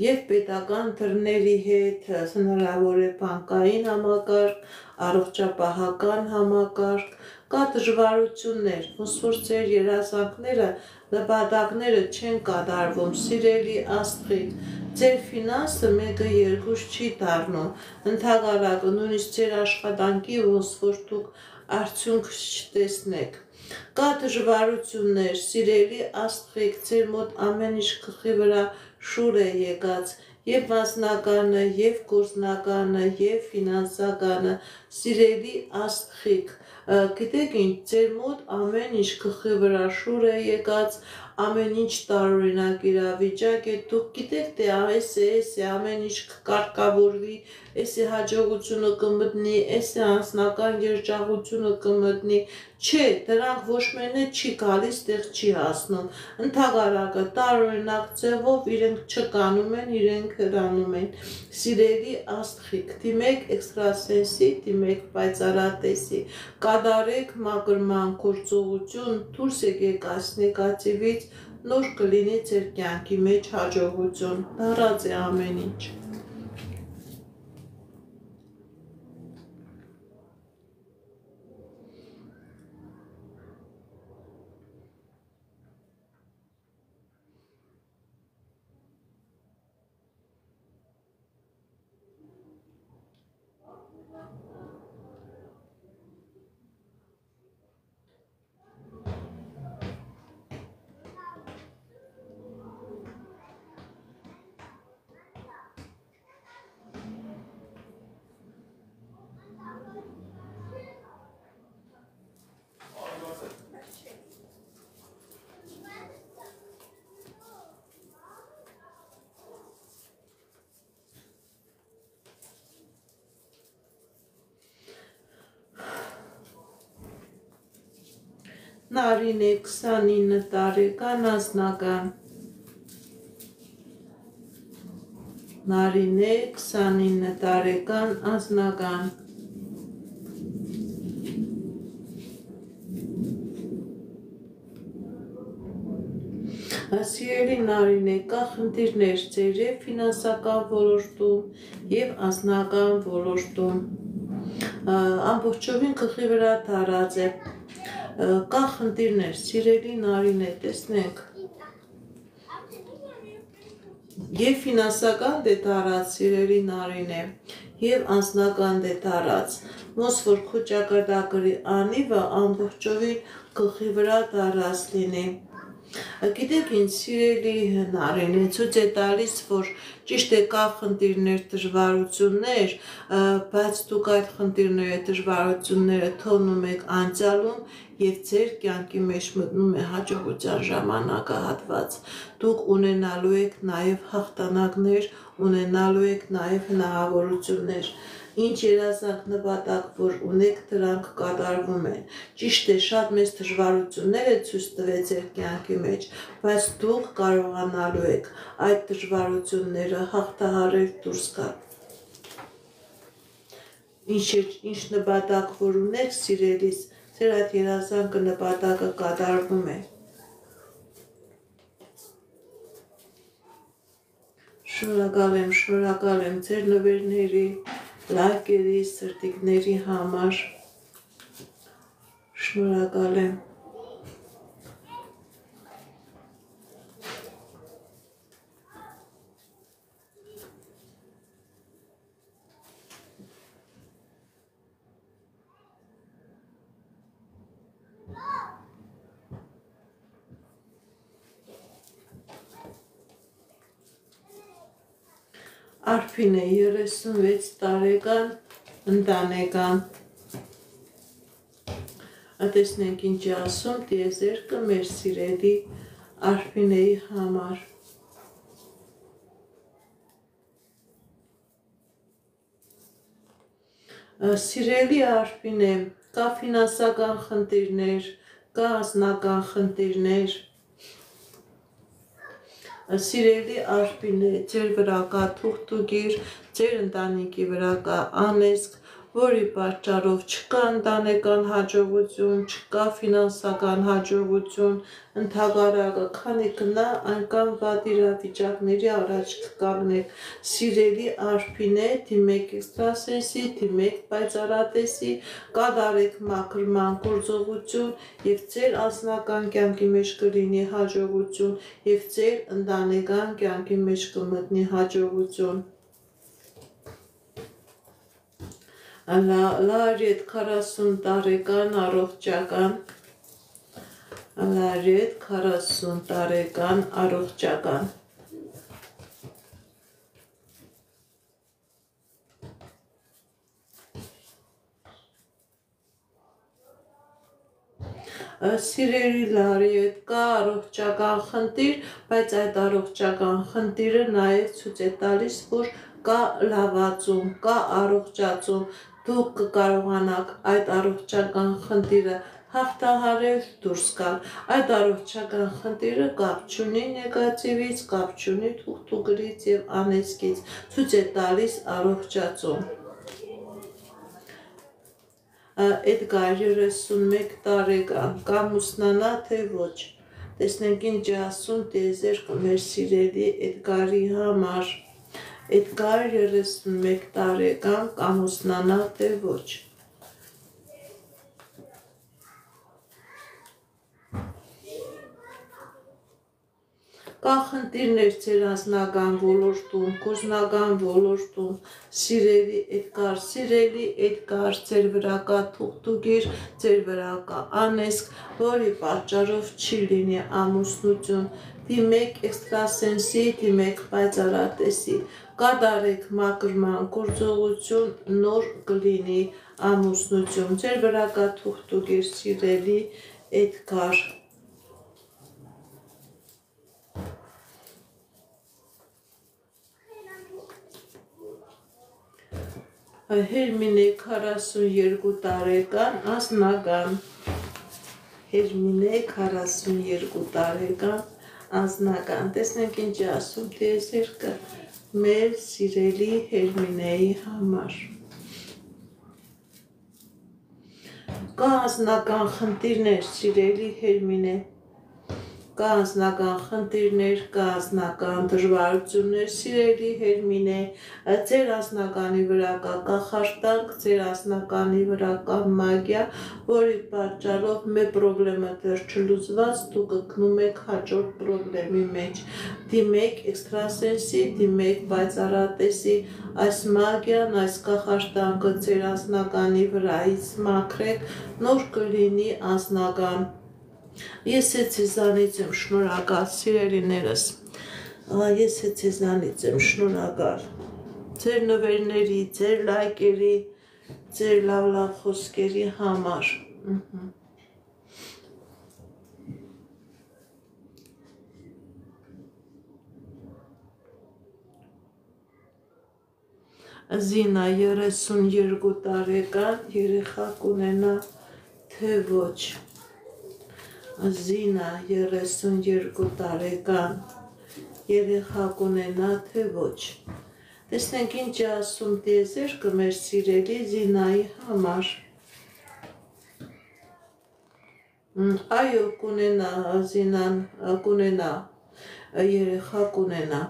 եւ պետական դռների հետ, հնարավոր է բանկային համակարգ, առողջապահական համակարգ, կա դժվարություններ, ոնց որ ձեր երազանքները, նպատակները չեն կատարվում, սիրելի Աստղիկ, ձեր ֆինանսը մեկը երկուս չի դառնում, ընդհակառակը նույնիսկ ձեր աշխատանքի ոնց որ դուք արդյունք չտեսնեք։ Կա դժվարություններ, սիրելի Աստղիկ, ձեր մոտ ամեն ինչ գլխի վրա շուր է եկած, եւ անձնականը, եւ գործնականը, եւ ֆինանսականը, սիրելի Աստղիկ, գիտեք ինչ, ձեր մոտ ամեն ինչ գլխի վրա շուր է եկած, ամեն ինչ տարօրինակ իրավիճակ է, դուք գիտեք, թե էսի ամեն ինչ կկարգավորվի, էսի հաջողությունը կմտնի, էսի անձնական երջանկությունը կմտնի, չէ, դրանք ոչ մենը չի գալիս, տեղ չի հասնում, ընդհակառակը տարօրինակ ձևով իրենք չկանում են, իրենք հրանում են, սիրելի Աստղիկ, դիմեք էքստրասենսի, դիմեք պայծառատեսի, կատարեք մաքրման գործողություն, դուրս եկեք այս նեգատիվից, նոր կլինի ձեր կյանքի մեջ հաջողություն, դարած է ամեն ինչ։ Նարինե 29 տարեկան անձնական Նարինե 29 տարեկան անձնական Սիրելի Նարինե, կա խնդիրներ ձեր և ֆինանսական ոլորտում և անձնական ոլորտում ամբողջովին գլխի վրա դարած է կա խնդիրներ, սիրելի Նարինե, տեսնենք և ֆինանսական դե դարած, սիրելի Նարինե, և անձնական դե դարած, ոնց որ քո ճակատագրի անիվը ամբողջովին գլխի վրա դարած լինի։ Գիտեք ինչ, սիրելի Նարինե, ցույց է տալիս, որ ճիշտ է կա խնդիրներ, դժվարություններ, բայց դուք այդ խնդիրները, դժվարությունները թողնում եք անցյալում և ձեր կյանքի մեջ մտնում է հաջողության ժամանակահատված։ Դուք ունենալու եք նաև հաղթանակներ, ունենալու եք նաև հնարավորություններ։ Ինչ երազանք նպատակ, որ ունեք, դրանք կատարվում են։ Ճիշտ է, շատ մեծ դժվարություններ է ցույց տվել ձեր կյանքի մեջ, բայց դուք կարողանալու եք այդ դժվարությունները հաղթահարել դուրս գալ։ Ինչ նպատակ որ ունեք, սիրելիս, ձեր այդ երազանքը նպատակը կատարվում է։ Շնորհակալ եմ ձեր նվերների, լայքերի, սրտիկների համար։ Շնորհակալ եմ։ Արփինե 36 տարեկան ընտանեկան Տեսնենք ինչ է ասում տիեզերքը մեր սիրելի Արփինեի համար։ Սիրելի Արփինե, կա ֆինանսական խնդիրներ, կա անձնական խնդիրներ։ Սիրելի Արփինե, ձեր վրա կա թուղթուկիր, ձեր ընտանիքի վրա կա անեծք, որի պատճառով չկա ընտանեկան հաջողություն, չկա ֆինանսական հաջողություն, ընդհակառակը, քանի գնա այնքան վատ իրավիճակների առաջ կկանգնեք։ Սիրելի Արփինե, դիմեք էքստրասենսի, դիմեք պայծառատեսի, կատարեք մաքրման գործողություն և ձեր անձնական կյանքի մեջ կլինի հաջողություն և ձեր ընտանեկան կյանքի մեջ կմտնի հաջողություն։ Լարետ 40 տարեկան առողջական Լարետ 40 տարեկան առողջական Սիրելի Լարետ, կա առողջական խնդիր, բայց այդ առողջական խնդիրը նաև ցույց է տալիս, որ կա լավացում, կա առողջացում, դուք կկարողանաք այդ առողջական խնդիրը հաղթահարել դուրս գալ։ Այդ առողջական խնդիրը կապ չունի նեգատիվից, կապ չունի թուղթուկրից և անեծքից, ցույց է տալիս առողջացում։ Էդգար 31 տարեկան, կամուսնանա թե ոչ, տեսնենք ինչ է ասում տիեզերքը մեր սիրելի Էդգարի համար։ Էդգար 31 տարեկան, կամուսնանա թե ոչ։ Կա խնդիրներ ձեր անձնական ոլորտում, գործնական ոլորտում, սիրելի Էդգար, ձեր վրա կա թուղթուգիր, ձեր վրա կա անեզք, որի պատճառով չի լինի ամուսնություն, դիմեք էքստրասենսի, դիմեք պայծառատեսի, կատարեք մաքրման գործողություն, նոր կլինի ամուսնություն, ձեր վրա կա թուղթուգիր, սիրելի Էդգար։ Հերմինե 42 տարեկան, անձնական, Հերմինե 42 տարեկան, անձնական, տեսնենք ինչ է ասում տիեզերքը մեր սիրելի Հերմինեի համար։ Կա անձնական խնդիրներ, սիրելի Հերմինե, կա անձնական խնդիրներ, կա անձնական դժվարություններ, սիրելի Հերմինե, ձեր անձնականի վրա կա կախարդանք, ձեր անձնականի վրա կա մագիա, որի պատճառով մեր պրոբլեմը դեռ չլուծված, դուք գտնում եք հաջորդ պրոբլեմի մեջ, դիմեք էքստրասենսի, դիմեք պայծառատեսի, այս մագիան, այս կախարդանքը ձեր անձնականի վրայից մաքրեք, նոր կլինի անձնական։ Ես է ձեզանից եմ շնորհակալ, սիրելիներս, ես է ձեզանից եմ շնորհակալ, ձեր նվերների, ձեր լայքերի, ձեր լավ խոսքերի համար։ Զինա 32 տարեկան, երեխա կունենա թե ոչ։ Զինա 32 տարեկան, երեխա կունենա թե ոչ։ Տեսնենք ինչ է ասում տիեզերքը մեր սիրելի Զինայի համար։ Այո, կունենա, Զինան կունենա, երեխա կունենա։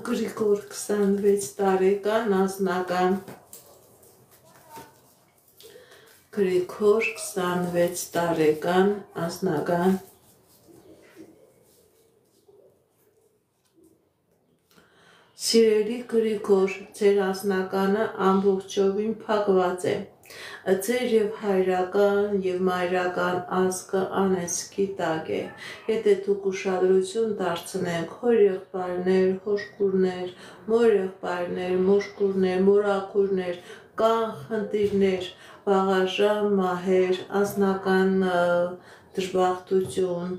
Գրիգոր 26 տարեկան, անձնական, Գրիգոր 26 տարեկան, անձնական, սիրելի Գրիգոր, ձեր անձնականը ամբողջովին փակված է, ձեր և հայրական և մայրական ազգը անեծքի տակ է, եթե դուք ուշադրություն դարձնեք հոր եղբայրներ, հորքուրներ, մոր եղբայրներ, մոշկուրներ, մորաքուրներ, կան խնդիրներ, վաղաժամ մահեր, անձնական դժբախտություն,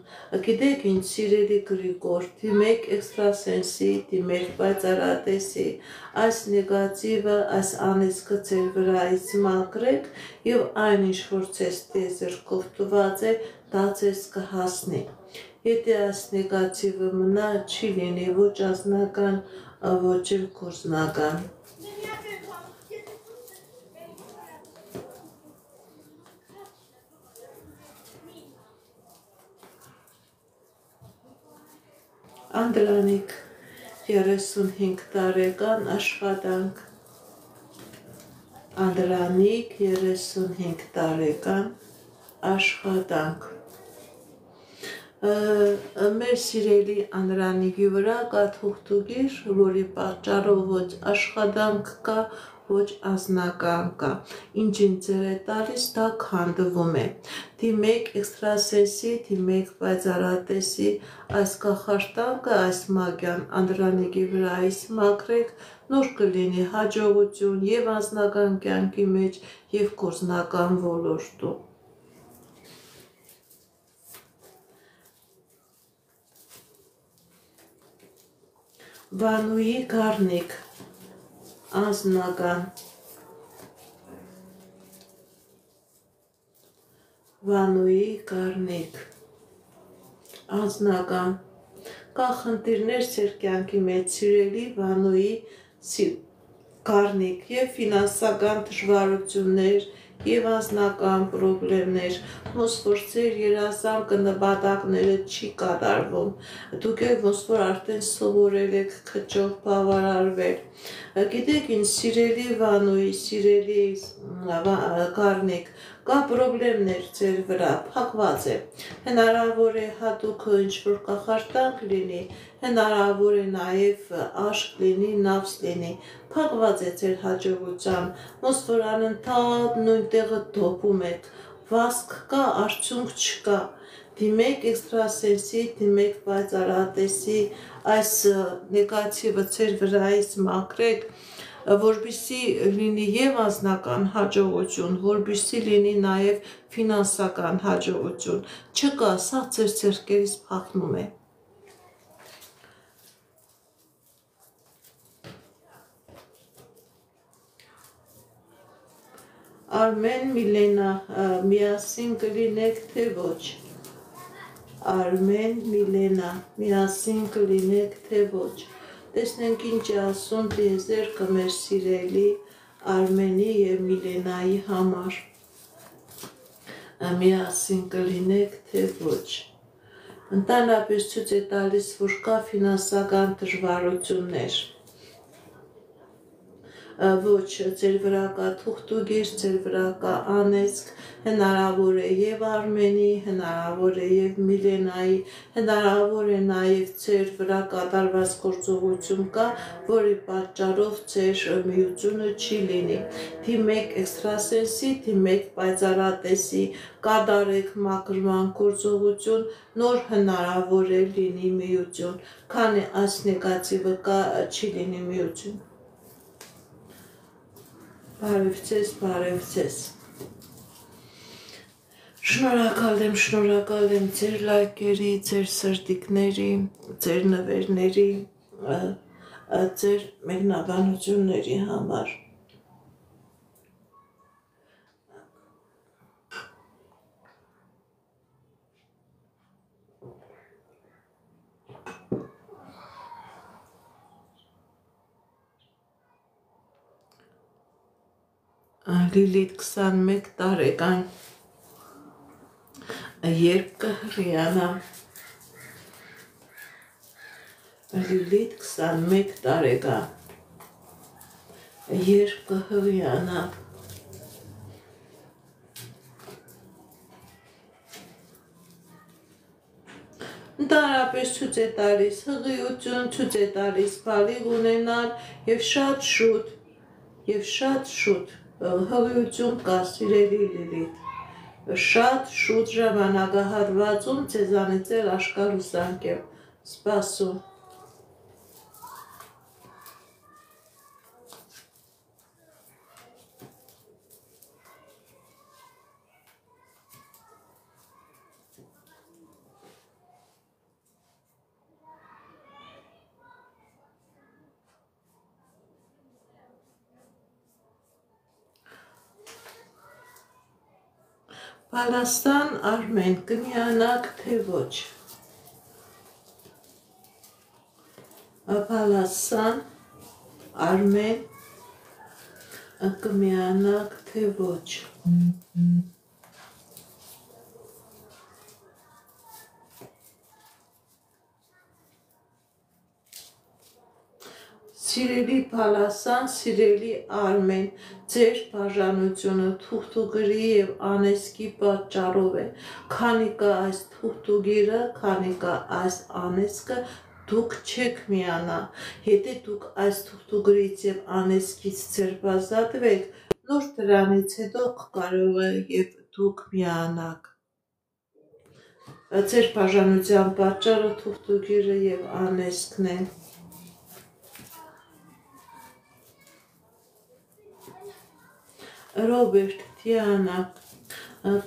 գիտեք ինչ սիրելի Գրիգոր, դիմեք էքստրասենսի, դիմեք պայծառատեսի, այս նեգատիվը, այս անեծքը ձեր վրայից մաքրեք և այն ինչ որ ձեզ տիեզերքով տված է, դա ձեզ կհասնի։ Եթե այս նեգատիվը մնա, չի լինի ոչ անձնական, ոչ էլ գործնական։ Անդրանիկ 35 տարեկան, աշխատանք, Անդրանիկ 35 տարեկան, աշխատանք, մեր սիրելի Անդրանիկի վրա կա թուղթուգիր, որի պատճառով ոչ աշխատանք կա, ոչ անձնական կա, ինչին ձեր է տալիս, դա քանդվում է, դիմեք էքստրասենսի, դիմեք պայծառատեսի, այս կախարդանքը, այս մագիան Անդրանիկի վրայից մաքրեք, նոր կլինի հաջողություն և անձնական կյանքի մեջ և գործնական ոլորտում։ Վանուի Գառնիկ, անձնական, Վանուի Գառնիկ, անձնական, կա խնդիրներ ձեր կյանքի մեջ, սիրելի Վանոյի Կարնիկ, եւ ֆինանսական դժվարություններ, եւ անձնական խնդիրներ, ոնց որ ձեր երազանքը նպատակները չի կատարվում, դուք եք ոնց որ արդեն սովորել եք քչով բավարարվել։ Գիտեք ինչ, սիրելի Վանոյի, սիրելի Կարնիկ, կա խնդիրներ ձեր վրա, փակված է։ Հնարավոր է հատուկ ինչ-որ կախարդանք լինի, հնարավոր է նաև աշկ լինի, նավս լինի, փակված է ձեր հաջողության, ոնց որ անընդհատ նույն տեղը դոփում եք, վազք կա, արդյունք չկա։ Դիմեք էքստրասենսի, դիմեք պայծառատեսի, այս նեգատիվը ձեր վրայից մաքրեք, որպեսզի լինի եւ անձնական հաջողություն, որպեսզի լինի նաեւ ֆինանսական հաջողություն։ Չկա, սա ձեր ձեռքերից փախնում է։ Արմեն, Միլենա, միասին կլինեք թե ոչ։ Արմեն, Միլենա, միասին կլինեք թե ոչ։ Տեսնենք ինչ է ասում տիեզերքը մեր սիրելի Արմենի եւ Միլենայի համար։ Միասին կլինեք թե ոչ։ Ընդհանրապես ցույց է տալիս, որ կա ֆինանսական դժվարություններ։ Ոչ, ձեր վրա կա թուղթուգիր, ձեր վրա կա անեծք, հնարավոր է եւ Արմենի, հնարավոր է եւ Միլենայի, հնարավոր է նաեւ ձեր վրա կատարված գործողություն կա, որի պատճառով ձեր միությունը չի լինի։ Դիմեք էքստրասենսի, դիմեք պայծառատեսի, կատարեք մաքրման գործողություն, նոր հնարավոր է լինի միություն, քանի այս նեգատիվը կա, չի լինի միություն։ Բարև ձեզ։ Շնորհակալ եմ ձեր լայքերի, ձեր սրտիկների, ձեր նվերների, ձեր մեկնաբանությունների համար։ Լիլիթ 21 տարեկան, երբ կհրյանա։ Լիլիթ 21 տարեկան, երբ կհրյանա։ Ընդհանրապես ցույց է տալիս հղիություն, ցույց է տալիս բալիկ ունենալ եւ շատ շուտ հղիություն կա, սիրելի Լիլիթ, շատ շուտ ժամանակահատվածում ձեզանից էլ աշխարհ հուսանք է սպասում։ Պալաստան, Արմեն, կմիանաք թե ոչ։ Պալաստան, Արմեն, կմիանաք թե ոչ։ Սիրելի Պալաստան, սիրելի Արմեն, ձեր բաժանությունը թուղթուգրի եւ անեծքի պատճառով է, քանի կա այս թուղթուգիրը, քանի կա այս անեծքը, դուք չեք միանա, եթե դուք այս թուղթուգրից եւ անեծքից ձերբազատվեք, նոր դրանից հետո կարող է եւ դուք միանաք։ Ձեր բաժանության պատճառը թուղթուգիրը եւ անեծքն է։ Ռոբերտ, Դիանա,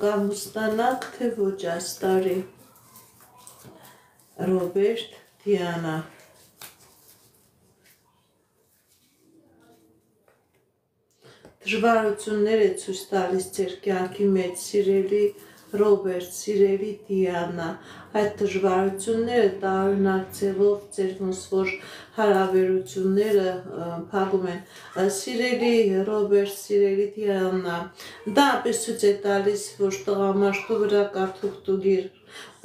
կամուստանաք թե ոչ այս տարի։ Ռոբերտ, Դիանա։ Դժվարություններ է ցույց տալիս ձեր կյանքի մեջ, սիրելի Ռոբերտ, սիրելի Դիանա, այդ դժվարությունները տարօրինակ ձևով ձեր ոնց որ հարաբերությունները փակում են։ Սիրելի Ռոբերտ, սիրելի Դիանա, դա պես ցույց է տալիս, որ տղամարդու վրա կա թուղթուգիր,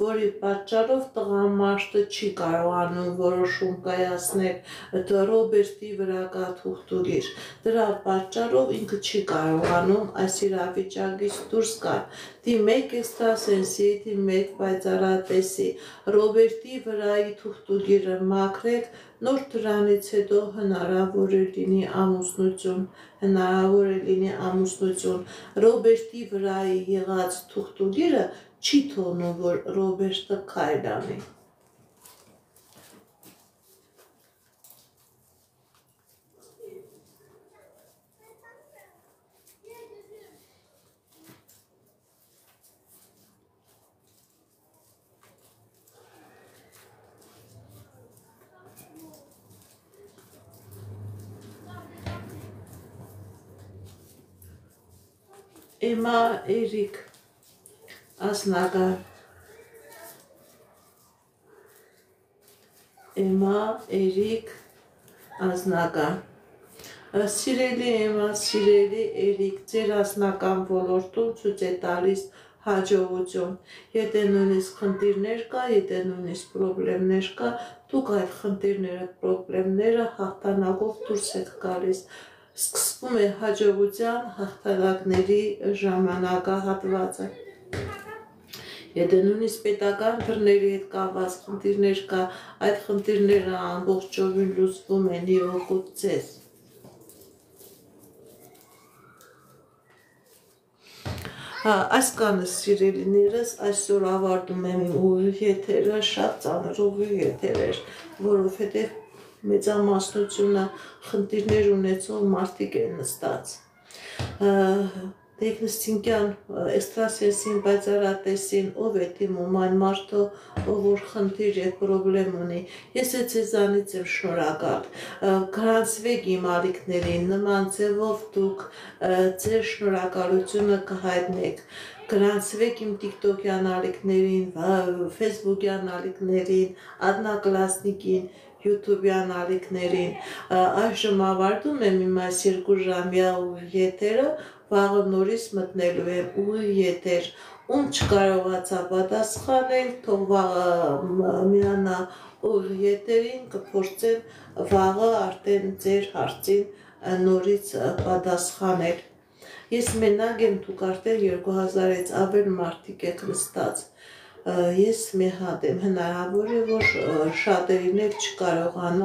որի պատճառով տղամարդը չի կարողանում որոշում կայացնել Ռոբերտի վրա կա թուղթուգիր։ Դրա պատճառով ինքը չի կարողանում այս իրավիճակից դուրս գալ։ Դիմեք էքստրասենսի, դիմեք պայծառատեսի, Ռոբերտի վրայի թուղթուգիրը մաքրեք, նոր դրանից հետո հնարավոր է լինի ամուսնություն, Ռոբերտի վրայի եղած թուղթուգիրը չի թողնում, որ Ռոբերտը քայլ անի։ Էմա Էրիկ Ասնագար, Էմա Էրիկ Ազնագար, սիրելի Էմա, սիրելի Էրիկ, ձեր ասնական ոլորտում ցույց է տալիս հաջողություն, եթե նույնիսկ խնդիրներ կա, եթե նույնիսկ պրոբլեմներ կա, դուք այդ խնդիրները, պրոբլեմները հաղթանակով դուրս եք գալիս, սկսվում է հաջողության հաղթանակների ժամանակահատվածը։ Եթե նույնիսկ պետական դռների հետ կապված խնդիրներ կա, այդ խնդիրները ամբողջովին լուծվում են եւ օգուտ ձեզ։ Այս կանս սիրելիներս, այսօր ավարտում եմ իմ ուղիղ եթերը, շատ ծանր ուղիղ եթեր էր, որովհետև մեծամասնությունը խնդիրներ ունեցող մարդիկ են նստած։ Տեխնստինկյան էքստրասենսին, պայծառատեսին, ով է դիմում այն մարդը, ով որ խնդիր եւ պրոբլեմ ունի։ Ես ձեզանից եմ շնորհակալ։ Գրանցվեք իմ ալիքներին, նման ձևով դուք ձեր շնորհակալությունը կհայտնեք։ Գրանցվեք իմ TikTok-յան ալիքներին, Facebook-յան ալիքներին, Adnaklassnik-ին, YouTube-յան ալիքներին։ Այժմ ավարտում եմ իմ այս 2 ժամյա ուղիղ եթերը, վաղը նորից մտնելու եմ ուղիղ եթեր, ում չկարողացա պատասխանել, թող վաղը միանա ուղիղ եթերին, կփորձեմ վաղը արդեն ձեր հարցին նորից պատասխանել։ Ես մենակ եմ, դուք արդեն 2000-ից ավել մարդիկ եք նստած։ Ես մեղադ եմ, հնարավոր է, որ շատերին էլ չկարողանամ